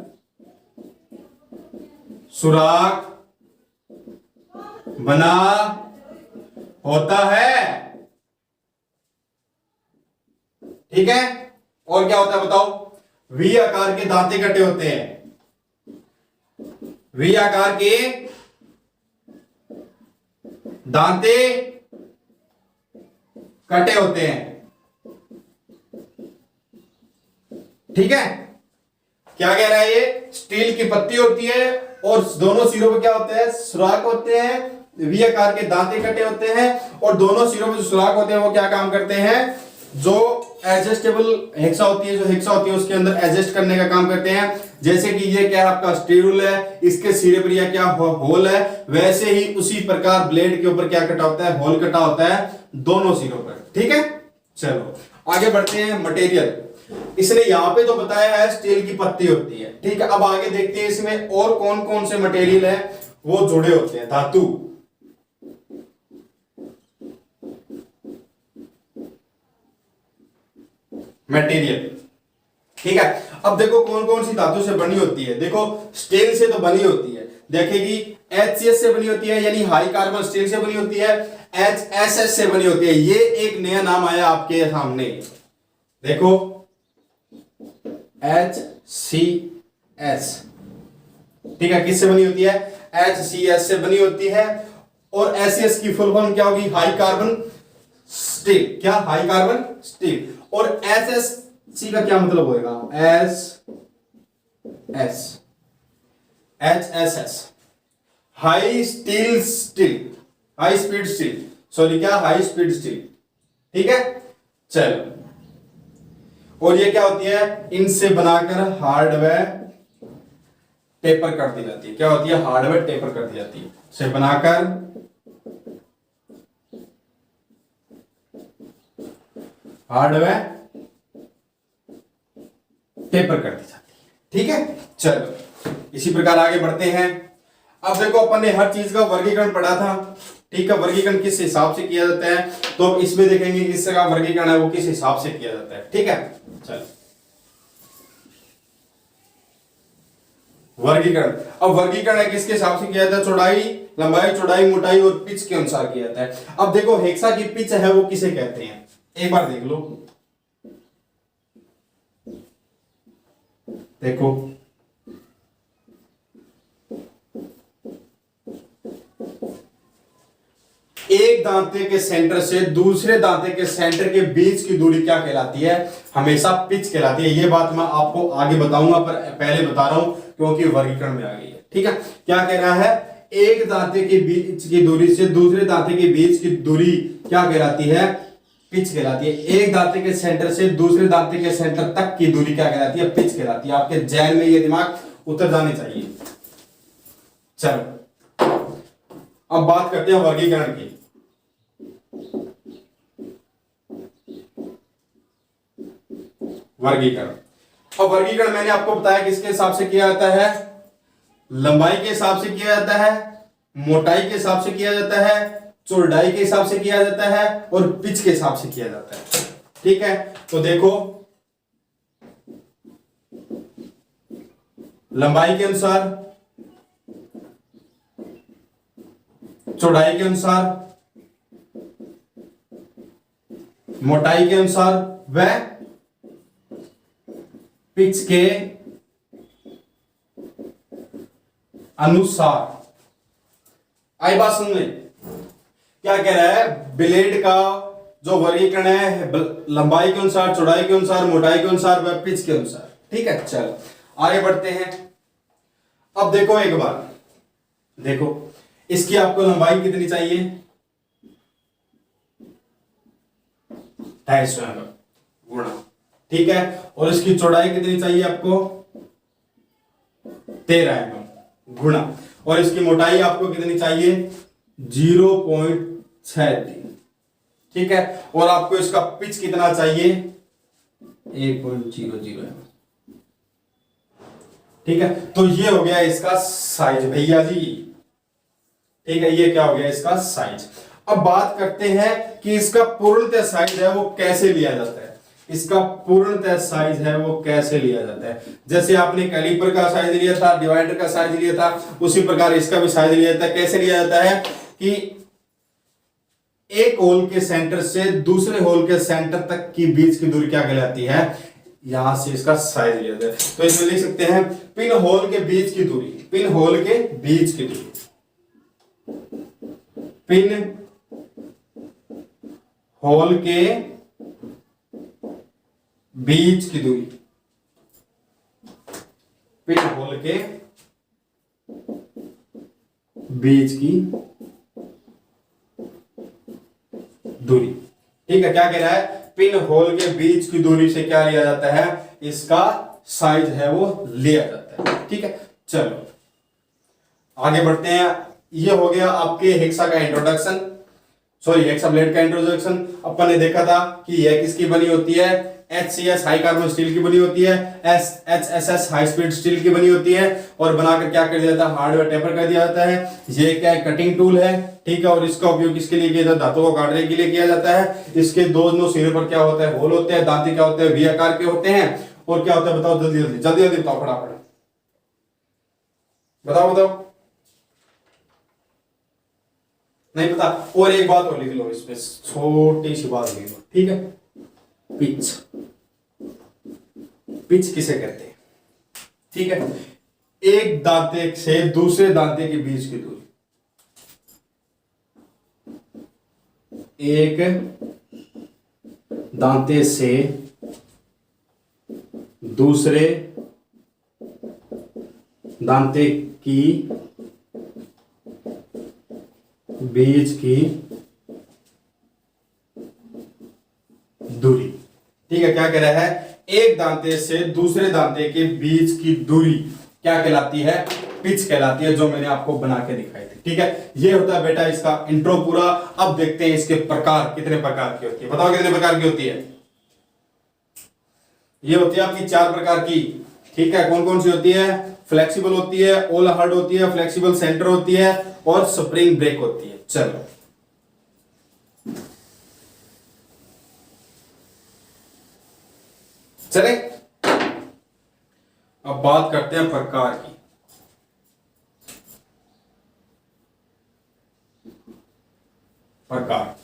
सुराख बना होता है, ठीक है। और क्या होता है बताओ, वी आकार के दांते कटे होते हैं, वी आकार के दांते कटे होते हैं, ठीक है। क्या कह रहा है ये, स्टील की पत्ती होती है और दोनों सिरों पे क्या होते हैं, सुराख होते हैं, वी आकार के दांते कटे होते हैं, और दोनों सिरों पे जो सुराख होते हैं वो क्या काम करते हैं, जो एडजस्टेबल हेक्सा होती है, जो हेक्सा होती है उसके अंदर एडजस्ट करने का काम करते हैं। जैसे कि ये क्या आपका स्टील है, इसके सिरे पर यह क्या होल है, वैसे ही उसी प्रकार ब्लेड के ऊपर क्या कटा होता है, होल कटा होता है दोनों सिरों पर, ठीक है। चलो आगे बढ़ते हैं। मटेरियल इसने यहां पे तो बताया है स्टील की पत्ती होती है, ठीक है। अब आगे देखते हैं इसमें और कौन कौन से मटेरियल है वो जुड़े होते हैं, धातु। मटेरियल, ठीक है। अब देखो कौन कौन सी धातु से बनी होती है, देखो स्टील से तो बनी होती है, देखेगी HCS से बनी होती है, यानी हाई कार्बन स्टील से बनी होती है, HSS से बनी होती है। ये एक नया नाम आया आपके सामने, देखो HCS, ठीक है। किससे बनी होती है, HCS से बनी होती है। और HCS की फुल फॉर्म क्या होगी, हाई कार्बन स्टील, क्या हाई कार्बन स्टील। और HSC का क्या मतलब होएगा, HSS high steel steel, high speed steel, sorry क्या हाई स्पीड स्टील, ठीक है। चलो, और ये क्या होती है, इनसे बनाकर हार्डवेयर टेपर कर दी जाती है, क्या होती है, हार्डवेयर टेपर कर दी जाती है, से बनाकर हार्डवेयर टेपर कर दी जाती है, ठीक है। चलो इसी प्रकार आगे बढ़ते हैं। अब देखो अपन ने हर चीज का वर्गीकरण पढ़ा था, ठीक है। वर्गीकरण किस हिसाब से किया जाता है, तो अब इसमें देखेंगे किस का वर्गीकरण है वो किस हिसाब से किया जाता है, ठीक है। चलो वर्गीकरण, अब वर्गीकरण है किसके हिसाब से किया जाता है, चौड़ाई, लंबाई, चौड़ाई, मोटाई और पिच के अनुसार किया जाता है। अब देखो हेक्सा की पिच है वो किसे कहते हैं, एक बार देख लो, देखो एक दांते के सेंटर से दूसरे दांते के सेंटर के बीच की दूरी क्या कहलाती है, हमेशा पिच कहलाती है। ये बात मैं आपको आगे बताऊंगा, पर पहले बता रहा हूं क्योंकि वर्गीकरण में आ गई है, ठीक है। क्या कह रहा है, एक दांते के बीच की दूरी से दूसरे दांते के बीच की दूरी क्या कहलाती है, पिच कहलाती है। एक दांते के सेंटर से दूसरे दांते के सेंटर तक की दूरी क्या कहलाती है, पिच कहलाती है। आपके जहन में ये दिमाग उतर जाने चाहिए। चलो अब बात करते हैं वर्गीकरण की। वर्गीकरण, अब वर्गीकरण मैंने आपको बताया किसके हिसाब से किया जाता है, लंबाई के हिसाब से किया जाता है, मोटाई के हिसाब से किया जाता है, चौड़ाई के हिसाब से किया जाता है और पिच के हिसाब से किया जाता है, ठीक है। तो देखो लंबाई के अनुसार, चौड़ाई के अनुसार, मोटाई के अनुसार व पिच के अनुसार। आई बात सुन ले, क्या कह रहा है, ब्लेड का जो वर्गीकरण है लंबाई के अनुसार, चौड़ाई के अनुसार, मोटाई के अनुसार व पिच के अनुसार, ठीक है। चलो आगे बढ़ते हैं। अब देखो एक बार, देखो इसकी आपको लंबाई कितनी चाहिए, 250 mm गुणा, ठीक है। और इसकी चौड़ाई कितनी चाहिए आपको? 13 mm गुणा, और इसकी मोटाई आपको कितनी चाहिए? 0.63, ठीक है। और आपको इसका पिच कितना चाहिए? 1.00 mm, ठीक है। तो ये हो गया इसका साइज भैया जी, ठीक है। ये क्या हो गया? इसका साइज। अब बात करते हैं कि इसका पूर्णतः साइज है वो कैसे लिया जाता है। इसका पूर्णतः साइज है वो कैसे लिया जाता है? जैसे आपने कैलिपर का साइज लिया था, डिवाइडर का साइज लिया था, उसी प्रकार इसका भी साइज लिया जाता है। कैसे लिया जाता है कि एक होल के सेंटर से दूसरे होल के सेंटर तक की बीच की दूरी क्या कहलाती है? यहां से इसका साइज लिया जाता है। तो इसमें लिख सकते हैं पिन होल के बीच की दूरी, पिन होल के बीच की दूरी, पिन होल के बीच की दूरी, पिन होल के बीच की दूरी, ठीक है। क्या कह रहा है? पिन होल के बीच की दूरी से क्या लिया जाता है? इसका साइज है वो लिया जाता है, ठीक है। चलो आगे बढ़ते हैं। ये हो गया आपके हेक्सा का इंट्रोडक्शन, सॉरी हेक्सा ब्लेड का इंट्रोडक्शन। अपन ने देखा था कि यह किसकी बनी होती है? HCS हाई कार्बन स्टील की बनी होती है, HSS हाई स्पीड स्टील की बनी होती है, और बनाकर क्या कर दिया जाता है? हार्डवेयर टेपर कर दिया जाता है। ये क्या है? कटिंग टूल है, ठीक है। और इसका उपयोग किसके लिए किया जाता है? दांतों को काटने के लिए किया जाता है। इसके दोनों सिरे पर क्या होता है? होल होते हैं। दांते क्या होते हैं? वी आकार के होते हैं। और क्या होता है बताओ? जल्दी जल्दी जल्दी जल्दी बताओ, फटाफट बताओ बताओ। नहीं पता? और एक बात और लिख लो इसमें, छोटी सी बात लिख लो, ठीक है। पिच, पिच किसे कहते हैं? ठीक है, एक दांते से दूसरे दांते के बीच की दूरी, एक दांते से दूसरे दांते की बीच की दूरी, ठीक है। क्या कह रहा है? एक दांते से दूसरे दांते के बीच की दूरी क्या कहलाती है? पिच कहलाती है, जो मैंने आपको बना के दिखाई थी, ठीक है। ये होता है बेटा इसका इंट्रो पूरा। अब देखते हैं इसके प्रकार, कितने प्रकार की होती है? बताओ कितने प्रकार की होती है? ये होती है आपकी 4 प्रकार की, ठीक है। कौन कौन सी होती है? फ्लेक्सिबल होती है, ऑल हार्ड होती है, फ्लेक्सिबल सेंटर होती है, और स्प्रिंग ब्रेक होती है। चलो चले, अब बात करते हैं प्रकार की। प्रकार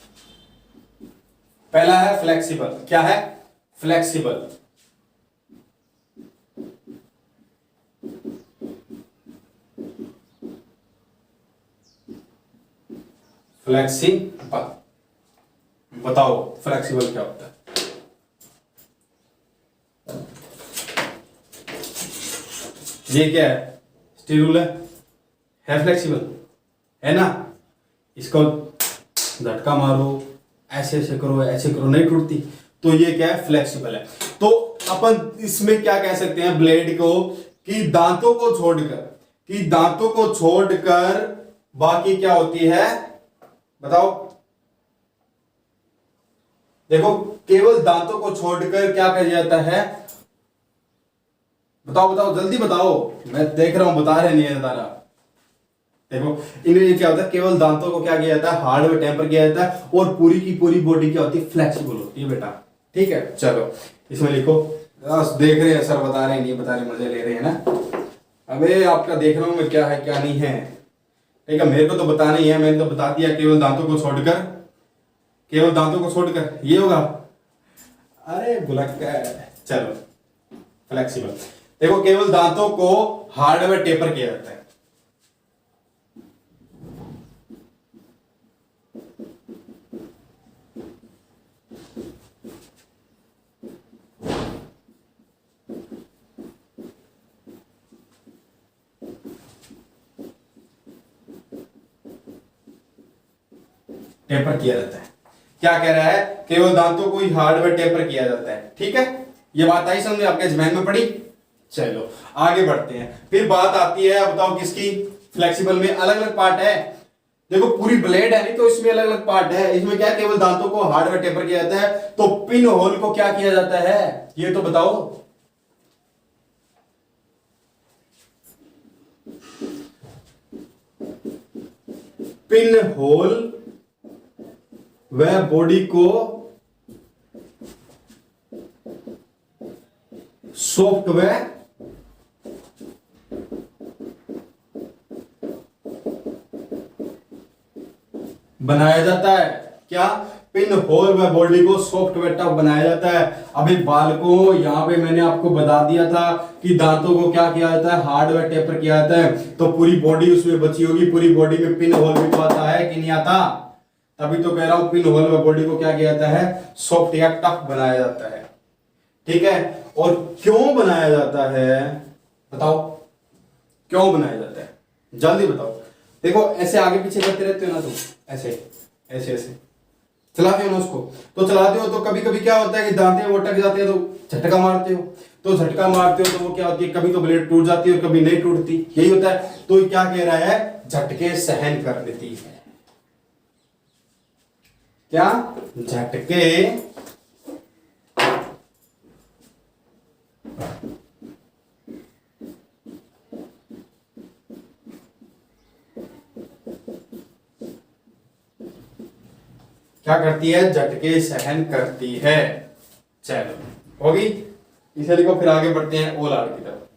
पहला है फ्लेक्सिबल। क्या है? फ्लेक्सिबल। फ्लेक्सिबल, बताओ फ्लेक्सिबल क्या होता है? ये क्या है? स्टील रूल है फ्लेक्सिबल, है ना। इसको झटका मारो, ऐसे ऐसे करो, ऐसे करो, नहीं टूटती। तो ये क्या है? फ्लेक्सिबल है। तो अपन इसमें क्या कह सकते हैं ब्लेड को? कि दांतों को छोड़कर, कि दांतों को छोड़कर बाकी क्या होती है? बताओ, देखो, केवल दांतों को छोड़कर क्या कहा जाता है? बताओ बताओ जल्दी बताओ, मैं देख रहा हूं बता रहे नहीं है तारा। देखो इनमें क्या होता है? केवल दांतों को क्या किया जाता है? हार्डवेयर टेम्पर किया जाता है, और पूरी की पूरी बॉडी क्या होती है? फ्लेक्सिबल होती है बेटा, ठीक है। चलो इसमें लिखो, बस देख रहे हैं सर बता रहे नहीं बता रहे, मजे ले रहे हैं ना। अबे आपका देख रहा हूं मैं क्या है क्या नहीं है, ठीक है। मेरे को तो बताना ही है, मैंने तो बता दिया केवल दांतों को छोड़कर, केवल दांतों को छोड़कर ये होगा। अरे बुलक, चलो फ्लेक्सिबल। देखो केवल दांतों को हार्डवेयर टेपर किया जाता है, टेपर किया जाता है, क्या कह रहा है, केवल दांतों को ही हार्डवेयर टेपर किया जाता है। ठीक है, ये बात आई समझ में, आपके जहन में पड़ी। चलो आगे बढ़ते हैं। फिर बात आती है, बताओ किसकी, फ्लेक्सिबल में अलग अलग पार्ट है। देखो पूरी ब्लेड है नहीं तो इसमें अलग अलग पार्ट है। इसमें क्या केवल दांतों को हार्डवेयर टेपर किया जाता है, तो पिन होल को क्या किया जाता है, ये तो बताओ। पिन होल वह बॉडी को सॉफ्टवेयर बनाया जाता है। क्या, पिन होल व बॉडी को सॉफ्टवेयर टफ बनाया जाता है। अभी बालकों यहां पे मैंने आपको बता दिया था कि दांतों को क्या किया जाता है, हार्डवेयर टेपर किया जाता है, तो पूरी बॉडी उसमें बची होगी। पूरी बॉडी में पिन होल भी तो आता है कि नहीं आता, तभी तो कह रहा हूं पिन होल व बॉडी को क्या किया जाता है, सॉफ्ट या टफ बनाया जाता है। ठीक है, और क्यों बनाया जाता है बताओ, क्यों बनाया जाता है, जल्दी बताओ। देखो ऐसे आगे पीछे करते रहते हो ना तुम, ऐसे ऐसे ऐसे चलाते हो ना उसको, तो चलाते हो तो कभी कभी क्या होता है कि दांतें वो अटक जाते हैं, तो झटका मारते हो, तो झटका मारते हो तो वो क्या होती है, कभी तो ब्लेड टूट जाती है और कभी नहीं टूटती, यही होता है। तो क्या कह रहा है, झटके सहन कर लेती है। क्या, झटके क्या करती है, झटके सहन करती है। चलो होगी, इसे लिखो। फिर आगे बढ़ते हैं ओ लाड़ की तरफ।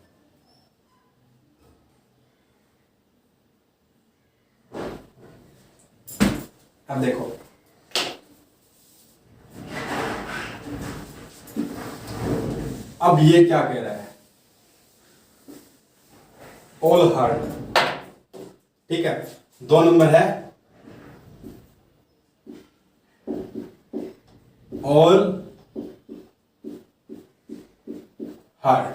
अब देखो, अब ये क्या कह रहा है, ऑल हार्ड। ठीक है, 2 नंबर है ऑल हार्ड,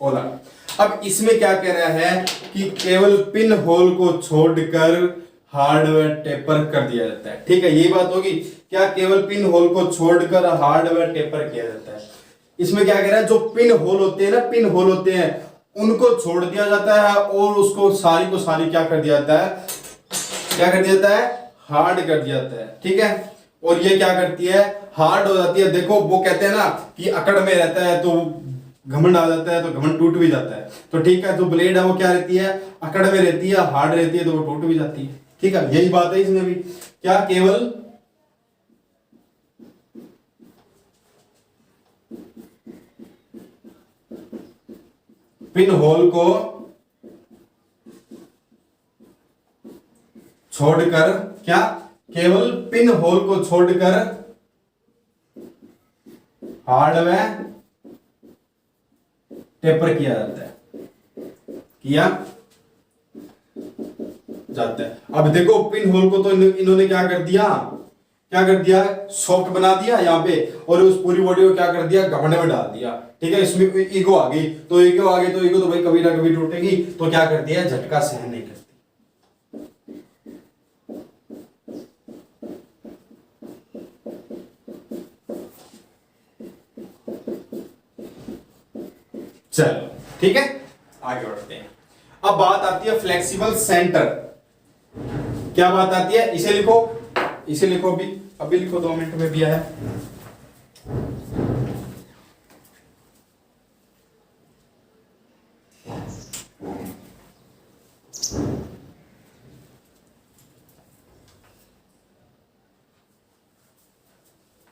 ऑल हार्ड। अब इसमें क्या कह रहा है कि केवल पिन होल को छोड़कर हार्डवेयर टेपर कर दिया जाता है। ठीक है, यही बात होगी, क्या केवल पिन होल को छोड़कर हार्डवेयर टेपर किया जाता है। इसमें क्या कह रहा है, जो पिन होल होते हैं ना, पिन होल होते हैं, उनको छोड़ दिया जाता है और उसको सारी को सारी क्या कर दिया जाता है, क्या कर दिया जाता है, हार्ड कर दिया जाता है। ठीक है, और ये क्या करती है, हार्ड हो जाती है। देखो वो कहते हैं ना कि अकड़ में रहता है तो घमंड आ जाता है, तो घमंड टूट भी जाता है। तो ठीक है, जो ब्लेड है वो क्या रहती है, अकड़ में रहती है, हार्ड रहती है, तो वो टूट भी जाती है। ठीक है, यही बात है इसमें भी, क्या केवल पिन होल को छोड़कर, क्या केवल पिन होल को छोड़कर हार्डवेयर टेपर किया जाता है, किया जाता है। अब देखो पिन होल को तो इन्होंने क्या कर दिया, क्या कर दिया, सॉफ्ट बना दिया यहाँ पे, और उस पूरी बॉडी को क्या कर दिया, घमंड में डाल दिया। ठीक है, इसमें ईगो आ गई, तो ईगो आ गई तो ईगो तो भाई कभी ना कभी टूटेगी, तो क्या कर दिया, झटका सहन नहीं करती। चलो ठीक है, आगे बढ़ते हैं। अब बात आती है फ्लेक्सिबल सेंटर। क्या बात आती है, इसे लिखो, इसे लिखो, अभी लिखो, 2 मिनट में भी है।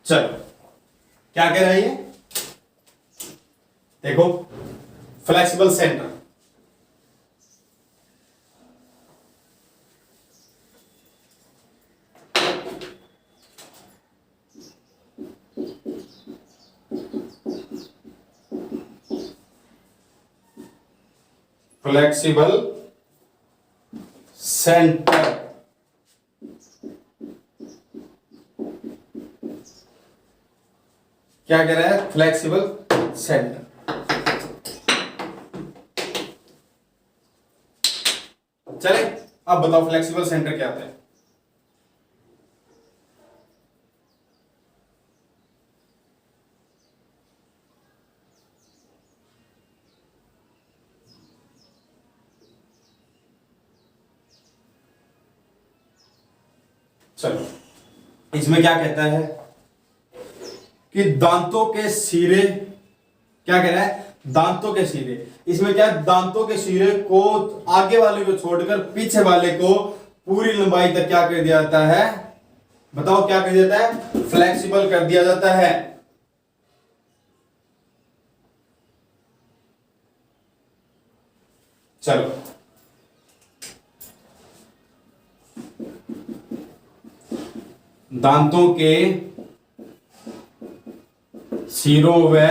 चलो क्या कह रहा है ये, देखो फ्लेक्सिबल सेंटर, फ्लेक्सिबल सेंटर क्या कह रहा है, फ्लेक्सिबल सेंटर। चले अब बताओ फ्लेक्सिबल सेंटर क्या होता है। चलो, इसमें क्या कहता है कि दांतों के सिरे, क्या कह रहा है, दांतों के सिरे, इसमें क्या है, दांतों के सिरे को आगे वाले को छोड़कर पीछे वाले को पूरी लंबाई तक क्या कर दिया जाता है, बताओ क्या कर दिया जाता है, फ्लेक्सिबल कर दिया जाता है। चलो, दांतों के सिरों व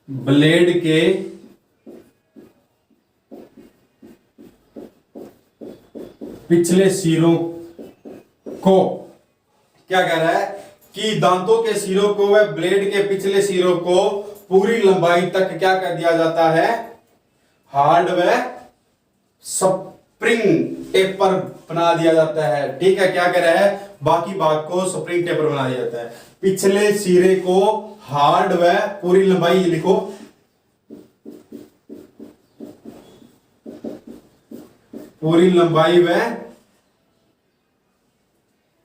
ब्लेड के पिछले सिरों को, क्या कह रहा है कि दांतों के सिरों को व ब्लेड के पिछले सिरों को पूरी लंबाई तक क्या कर दिया जाता है, हार्ड व स्प्रिंग टेपर बना दिया जाता है। ठीक है, क्या कह रहा है, बाकी भाग को स्प्रिंग टेपर बना दिया जाता है। पिछले सिरे को हार्ड व पूरी लंबाई लिखो, पूरी लंबाई व,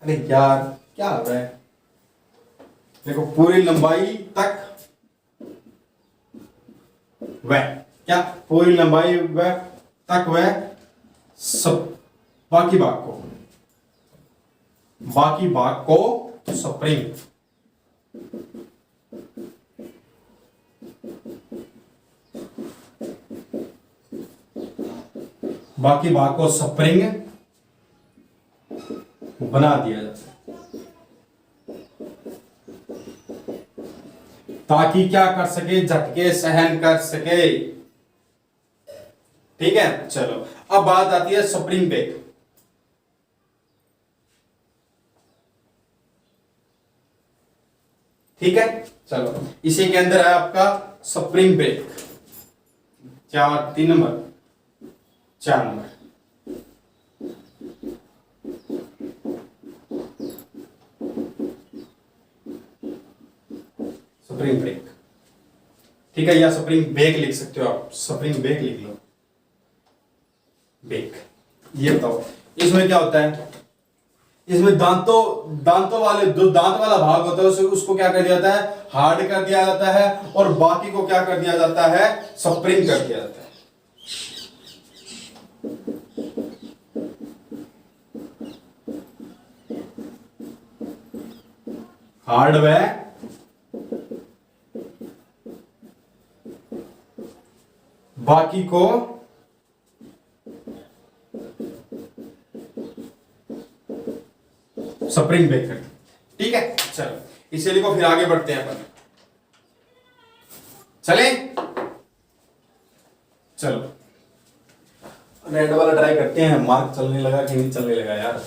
अरे यार क्या हो रहा है, देखो पूरी लंबाई तक व, क्या पूरी लंबाई व तक व सब बाकी भाग को स्प्रिंग, बाकी भाग को स्प्रिंग बना दिया जाता है, ताकि क्या कर सके, झटके सहन कर सके। ठीक है, चलो अब बात आती है स्प्रिंग ब्रेक। ठीक है, चलो इसी के अंदर है आपका spring break, 3 number 4 number. Spring break, ठीक है, या स्प्रिंग ब्रेक लिख सकते हो आप, स्प्रिंग ब्रेक लिख लो, ब्रेक। ये बताओ इसमें क्या होता है, इसमें दांतों वाले जो दांत वाला भाग होता है उसको क्या कर दिया जाता है, हार्ड कर दिया जाता है, और बाकी को क्या कर दिया जाता है, स्प्रिंग कर दिया जाता है। हार्ड व बाकी को स्प्रिंग ब्रेक कर। ठीक है, चलो इसे लिखो, फिर आगे बढ़ते हैं अपन, चले। चलो रेड वाला ट्राई करते हैं, मार्क चलने लगा कि नहीं चलने लगा यार,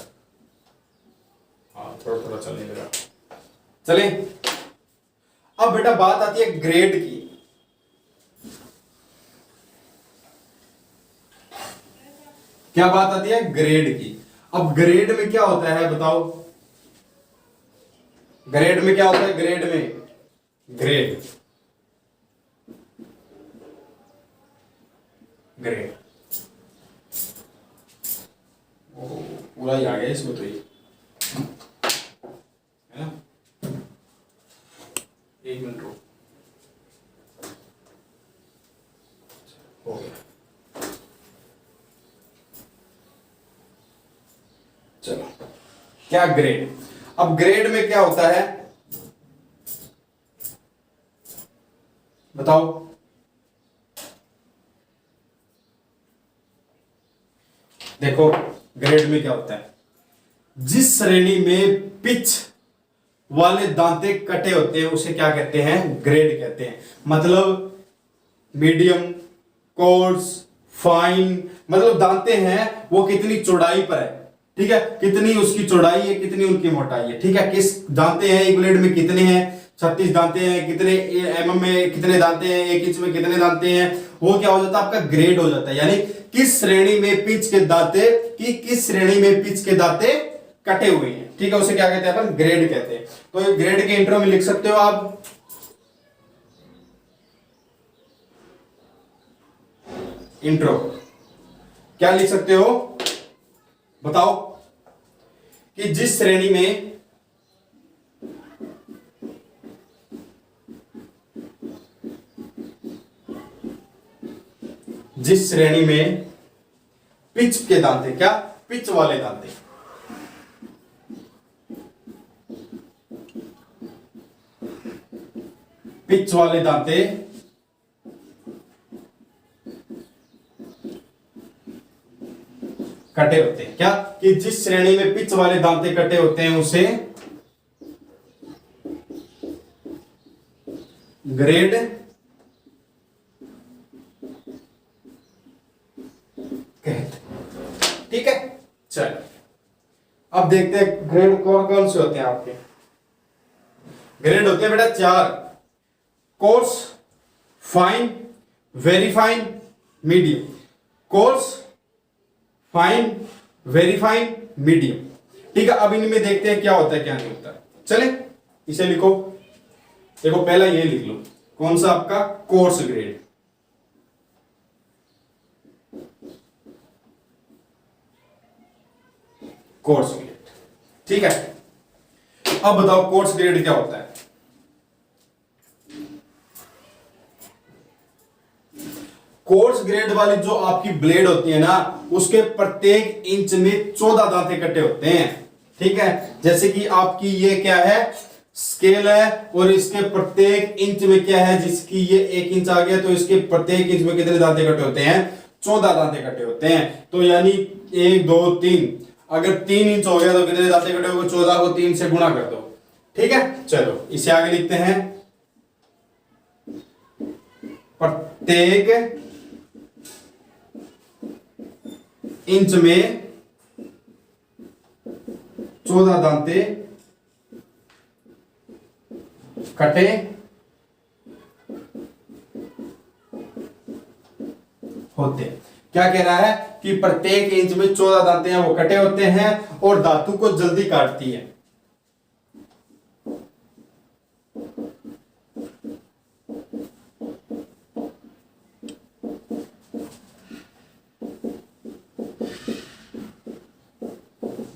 हाँ थोड़ा थोड़ा चलने लगा। चले, अब बेटा बात आती है ग्रेड की। क्या बात आती है, ग्रेड की। अब ग्रेड में क्या होता है बताओ, ग्रेड में क्या होता है, ग्रेड में ग्रेड ग्रेड पूरा ही आ गया इसमें तो, ये है ना, 1 मिनट रुको, हो गया। चलो, क्या ग्रेड, अब ग्रेड में क्या होता है बताओ, देखो ग्रेड में क्या होता है, जिस श्रेणी में पिच वाले दांते कटे होते हैं उसे क्या कहते हैं, ग्रेड कहते हैं। मतलब मीडियम, कोर्स, फाइन, मतलब दांते हैं वो कितनी चौड़ाई पर है, ठीक है, कितनी उसकी चौड़ाई है, कितनी उनकी मोटाई है। ठीक है, किस दांते हैं एक ब्लेड में कितने हैं, 36 दांते हैं, कितने mm में कितने दांते हैं, 1 इंच में कितने दांते हैं, वो क्या हो जाता है आपका ग्रेड हो जाता है। यानी किस श्रेणी में पिच के दांते की, किस श्रेणी में पिच के दांते कटे हुए हैं। ठीक है, उसे क्या कहते हैं अपन, ग्रेड कहते हैं। तो ग्रेड के इंट्रो में लिख सकते हो आप, इंट्रो क्या लिख सकते हो, बताओ कि जिस श्रेणी में पिच के दांते, क्या पिच वाले दांते, पिच वाले दांते कटे होते हैं, क्या कि जिस श्रेणी में पिच वाले दांते कटे होते हैं उसे ग्रेड कहते। ठीक है, चलो अब देखते हैं ग्रेड कौन कौन से होते हैं आपके। ग्रेड होते हैं बेटा 4, course, fine, very fine, medium. Course, fine, very fine, medium. ठीक है, अब इनमें देखते हैं क्या होता है क्या नहीं होता। चले इसे लिखो, देखो पहला ये लिख लो, कौन सा आपका कोर्स ग्रेड। कोर्स ग्रेड, ठीक है। अब बताओ कोर्स ग्रेड क्या होता है। कोर्स ग्रेड वाली जो आपकी ब्लेड होती है ना, उसके प्रत्येक इंच में 14 दांते कटे होते हैं। ठीक है, जैसे कि आपकी ये क्या है, स्केल है, और इसके प्रत्येक इंच में क्या है, जिसकी ये 1 इंच आ गया तो इसके प्रत्येक इंच में कितने दांते कटे होते हैं, 14 दांते कटे होते हैं। तो यानी 1 2 3, अगर 3 इंच हो गया तो कितने दांते कटे होंगे, 14 को 3 से गुणा कर दो। ठीक है, चलो इसे आगे लिखते हैं, प्रत्येक इंच में 14 दांते कटे होते। क्या कह रहा है कि प्रत्येक इंच में 14 दांते हैं वो कटे होते हैं और धातु को जल्दी काटती है।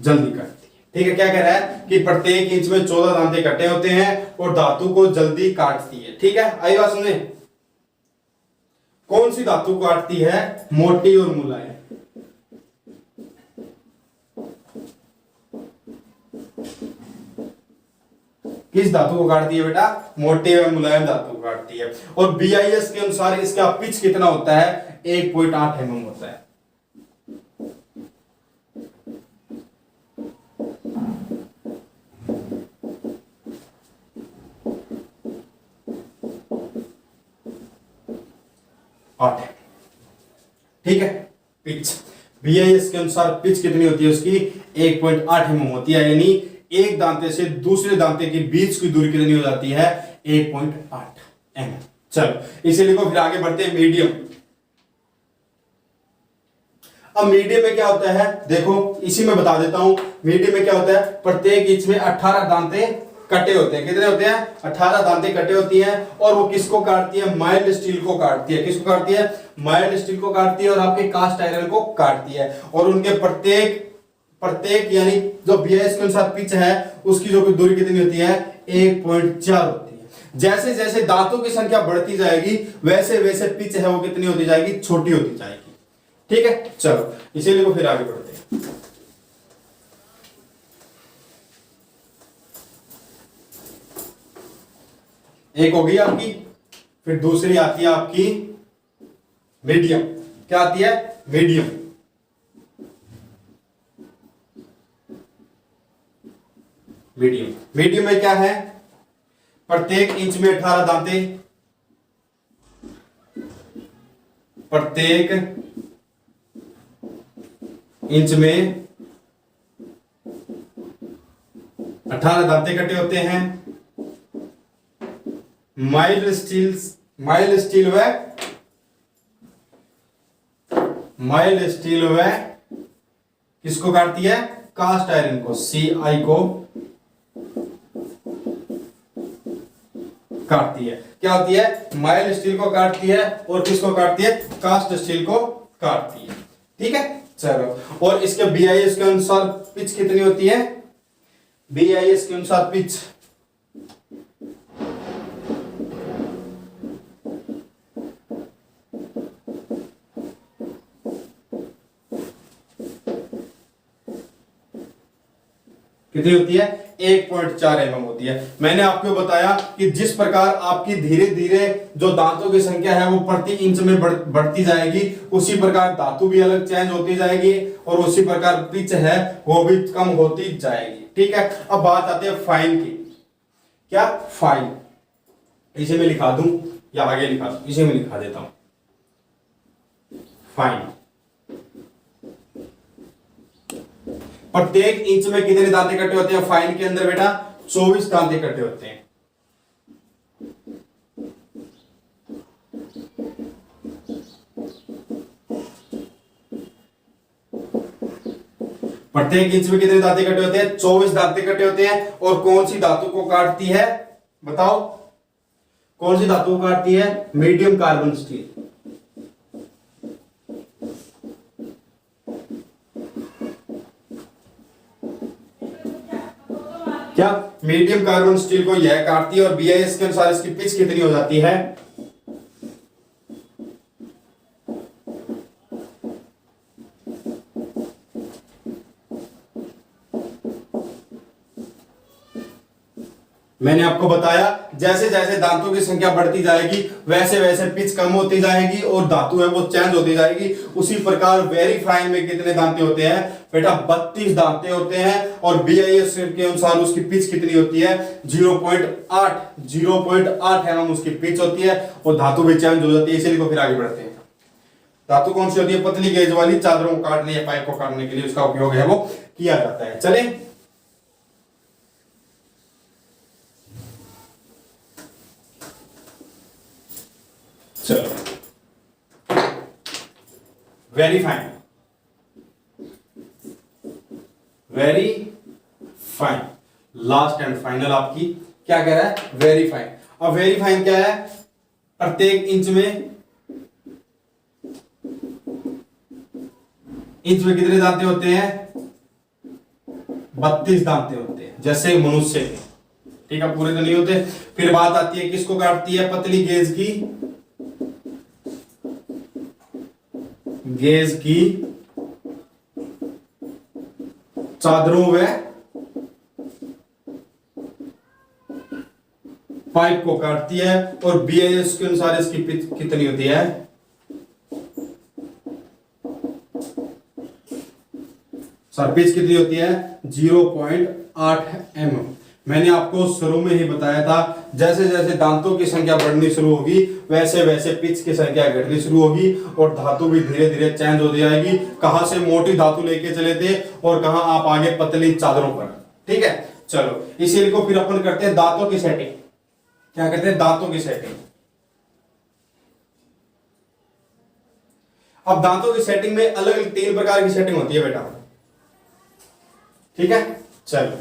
जल्दी काटती है। ठीक है, क्या कह रहा है कि प्रत्येक इंच में 14 दांते कटे होते हैं और धातु को जल्दी काटती है। ठीक है, आई बात सुने। कौन सी धातु काटती है, मोटी और मुलायम। किस धातु को काटती है बेटा, मोटी और मुलायम धातु को काटती है। और बीआईएस के अनुसार इसका पिच कितना होता है, 1.8 mm होता है। ठीक है, पिच बीआईएस के अनुसार पिच कितनी होती है उसकी, 1.8 mm होती है। यानी एक दांते से दूसरे दांते के बीच की दूरी कितनी हो जाती है, 1.8 mm। चलो इसे लिखो, फिर आगे बढ़ते हैं मीडियम। अब मीडियम में क्या होता है, देखो इसी में बता देता हूं। मीडियम में क्या होता है, प्रत्येक इंच में 18 दांते कटे होते हैं। कितने होते हैं, 18 दांते कटे होती हैं। और वो किसको काटती है, माइल्ड स्टील को काटती है। किसको काटती है, माइल्ड स्टील को काटती है और आपके कास्ट आयरन को काटती है। और उनके प्रत्येक यानी जो बीआईएस के अनुसार पिच है उसकी जो दूरी कितनी होती है, 1.4 होती है। जैसे जैसे दांतों की संख्या बढ़ती जाएगी वैसे वैसे पिच है वो कितनी होती जाएगी, छोटी होती जाएगी। ठीक है, चलो इसीलिए फिर आगे बढ़ते हैं। एक होगी आपकी, फिर दूसरी आती है आपकी मीडियम। क्या आती है, मीडियम। मीडियम में क्या है, प्रत्येक इंच में 18 दांते, प्रत्येक इंच में 18 दांते कटे होते हैं। माइल्ड स्टील व किसको काटती है, कास्ट आयरन को, CI को काटती है। क्या होती है, माइल्ड स्टील को काटती है और किसको काटती है, कास्ट स्टील को काटती है। ठीक है, चलो, और इसके BIS के अनुसार पिच कितनी होती है? BIS के अनुसार पिच कितनी होती है? 1.4 mm होती है। मैंने आपको बताया कि जिस प्रकार आपकी धीरे धीरे जो दांतों की संख्या है वो प्रति इंच में बढ़ती जाएगी, उसी प्रकार धातु भी अलग चेंज होती जाएगी और उसी प्रकार पिच है वो भी कम होती जाएगी। ठीक है, अब बात आती है फाइन की। क्या? फाइन। इसे मैं लिखा दूं या आगे लिखा दूं? इसे मैं लिखा देता हूं, फाइन। प्रत्येक इंच में कितने दांत इकट्ठे होते हैं फाइन के अंदर बेटा? 24 दांत इकट्ठे होते हैं। प्रत्येक इंच में कितने दांत इकट्ठे होते हैं? 24 दांत इकट्ठे होते हैं। और कौन सी धातु को काटती है? बताओ, कौन सी धातु को काटती है? Medium carbon steel. क्या? मीडियम कार्बन स्टील को यह काटती है। और BIS के अनुसार इसकी पिच कितनी हो जाती है? मैंने आपको बताया जैसे जैसे दांतों की संख्या बढ़ती जाएगी वैसे वैसे पिच कम होती जाएगी और धातु है वो चेंज होती जाएगी। उसी प्रकार वेरी फाइन में कितने दांते होते हैं बेटा? 32 दांते होते हैं। और BIS के अनुसार उसकी पिच कितनी होती है? 0.8 mm उसकी पिच होती है और धातु भी चेंज हो जाती है। इसीलिए को फिर आगे बढ़ते हैं। धातु कौन सी होती है? पतली गेज वाली। चादरों को काटने या पाइप को काटने के लिए उसका उपयोग है वो किया जाता है। चले, चलो, very fine, very fine, last and final आपकी क्या कह रहा है? Very fine. अब वेरी फाइन क्या है? प्रत्येक इंच में कितने दांते होते हैं? 32 दांते होते हैं, जैसे मनुष्य के। ठीक है, पूरे तो नहीं होते। फिर बात आती है किसको काटती है? पतली गेज की, चादरों व पाइप को काटती है। और BIS के अनुसार इसकी पिच कितनी होती है? सर पिच कितनी होती है? 0.8 mm। मैंने आपको शुरू में ही बताया था जैसे जैसे दांतों की संख्या बढ़नी शुरू होगी वैसे वैसे पिच की संख्या घटनी शुरू होगी और धातु भी धीरे धीरे चेंज हो जाएगी। कहां से मोटी धातु लेके चले थे और कहां आप आगे पतली चादरों पर। ठीक है, चलो, इसीलिए को फिर अपन करते हैं दांतों की सेटिंग। क्या कहते हैं? दांतों की सेटिंग। अब दांतों की सेटिंग में अलग अलग 3 प्रकार की सेटिंग होती है बेटा। ठीक है, चलो,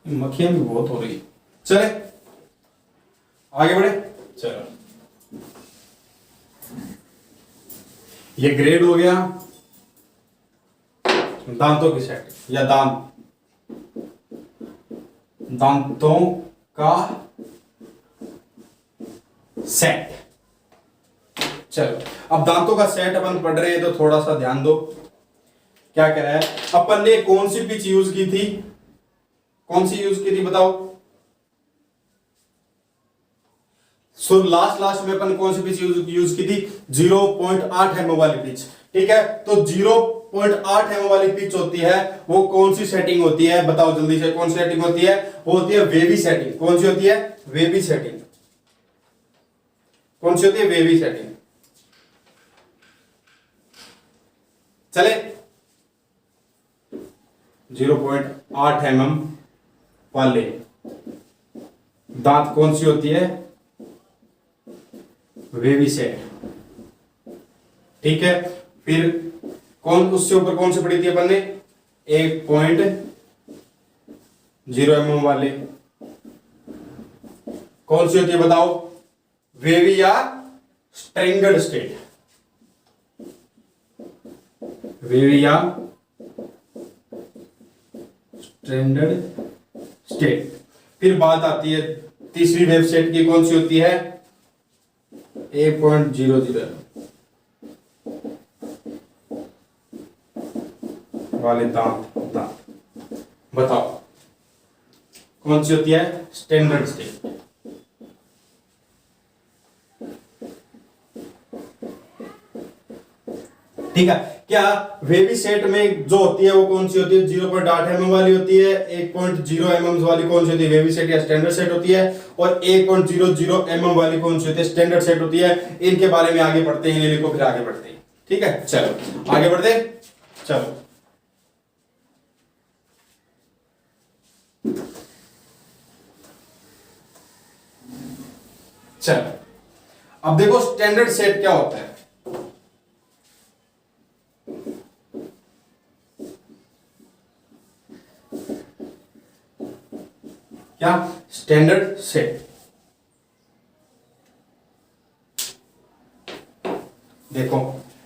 मक्खियां भी बहुत हो रही है। चले आगे बढ़े। चलो, ये ग्रेड हो गया दांतों की सेटिंग या दांतों का सेट। चलो, अब दांतों का सेट अपन पढ़ रहे हैं तो थोड़ा सा ध्यान दो। क्या कह रहा है? अपन ने कौन सी पिच यूज की थी? कौन सी यूज की थी बताओ? लास्ट में अपन कौन सी पिच यूज की थी? 0.8 mm वाली पिच। ठीक है, तो 0.8 mm वाली पिच होती है वो कौन सी सेटिंग होती है? बताओ जल्दी से, कौन सी सेटिंग होती है? वो होती है वेवी सेटिंग। कौन सी होती है? Wavy setting. कौन सी होती है? Wavy setting. चले, 0.8 mm वाले दांत कौन सी होती है? Wavy set. ठीक है, फिर उससे ऊपर कौन सी पड़ी थी अपन ने? 1.0 mm वाले कौन सी होती है बताओ? वेवी या स्ट्रिंगड स्टेट। वेव या स्टैंडर्ड स्टेट। फिर बात आती है तीसरी वेव सेट की, कौन सी होती है? 1.00 वाले दांत बताओ कौन सी होती है? Standard state. ठीक है, क्या वेवी सेट में जो होती है वो कौन सी होती है? 0.8 mm वाली होती है। 1.0 mm वाली कौन सी होती है? वेवी सेट या स्टैंडर्ड सेट होती है। और 1.00 mm वाली कौन सी होती है? स्टैंडर्ड सेट होती है। इनके बारे में आगे पढ़ते हैं, इनको फिर आगे बढ़ते हैं। ठीक है, चलो आगे बढ़ते, चलो चलो अब देखो स्टैंडर्ड सेट क्या होता है। क्या? Standard set. देखो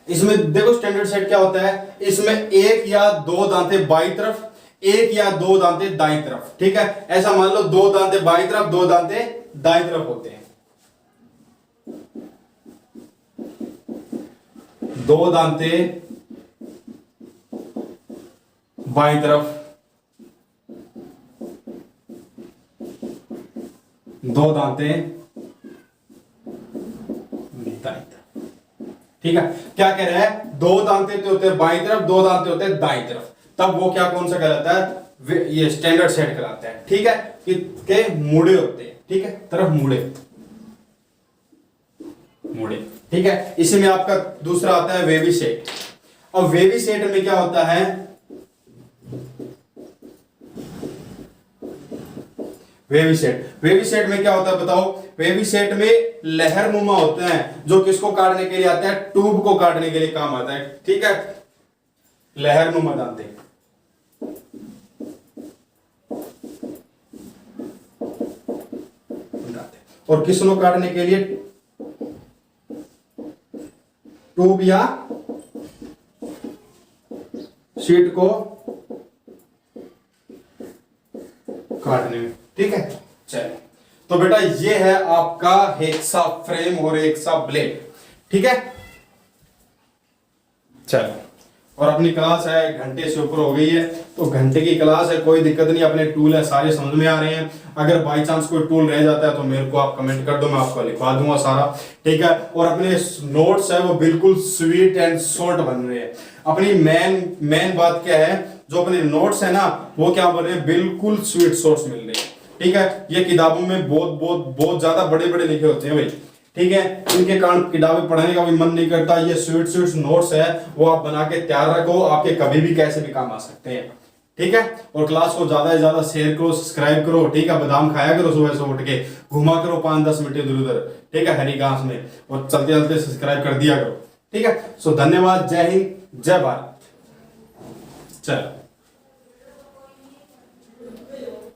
इसमें देखो स्टैंडर्ड सेट क्या होता है, इसमें एक या दो दांते बाई तरफ, एक या दो दांते दाईं तरफ। ठीक है, ऐसा मान लो दो दांते बाई तरफ, दो दांते दाईं तरफ होते हैं। दो दांते बाईं तरफ, दो दांते दाईं तरफ। ठीक है, क्या कह रहा है? दो दांते तो होते हैं बाईं तरफ, दो दांते होते हैं दाईं तरफ, तब वो क्या कौन सा कहलाता है? ये स्टैंडर्ड सेट कहलाता है। ठीक है, कि मुड़े होते हैं। ठीक है, तरफ मुड़े मुड़े। ठीक है, इसी में आपका दूसरा आता है वेवी सेट। और वेवी सेट में क्या होता है? वेवी सेट में क्या होता है बताओ? वेवी सेट में लहरनुमा होते हैं, जो किसको काटने के लिए आता है? ट्यूब को काटने के लिए काम आता है। ठीक है, लहरनुमा दांते। और किसको काटने के लिए? ट्यूब या शीट को काटने में। ठीक है, चलिए तो बेटा ये है आपका हेक्सा फ्रेम और हेक्सा ब्लेड। ठीक है, चलो और अपनी क्लास है घंटे से ऊपर हो गई है, तो घंटे की क्लास है, कोई दिक्कत नहीं, अपने टूल है सारे समझ में आ रहे हैं। अगर बाई चांस कोई टूल रह जाता है तो मेरे को आप कमेंट कर दो, मैं आपको लिखवा दूंगा सारा। ठीक है, और अपने नोट्स है वो बिल्कुल स्वीट एंड शॉर्ट बन रहे हैं। अपनी मेन बात क्या है, जो अपने नोट्स है ना वो क्या बन रहे हैं? बिल्कुल स्वीट शॉर्ट्स मिल रहे हैं। ठीक है, ये किताबों में बहुत ज्यादा बड़े बड़े लिखे होते हैं भाई। ठीक है, इनके कारण किताबें पढ़ने का भी मन नहीं करता। ये स्वीट नोट्स है वो आप बना के तैयार रखो, आपके कभी भी कैसे भी काम आ सकते हैं। ठीक है, और क्लास को ज्यादा से ज्यादा शेयर करो, सब्सक्राइब करो। ठीक है, बादाम खाया करो सुबह से उठ के, घुमा करो 5-10 मिनट इधर उधर। ठीक है, हरी घास में, और चलते चलते सब्सक्राइब कर दिया करो। ठीक है, सो धन्यवाद, जय हिंद, जय भारत। चलो।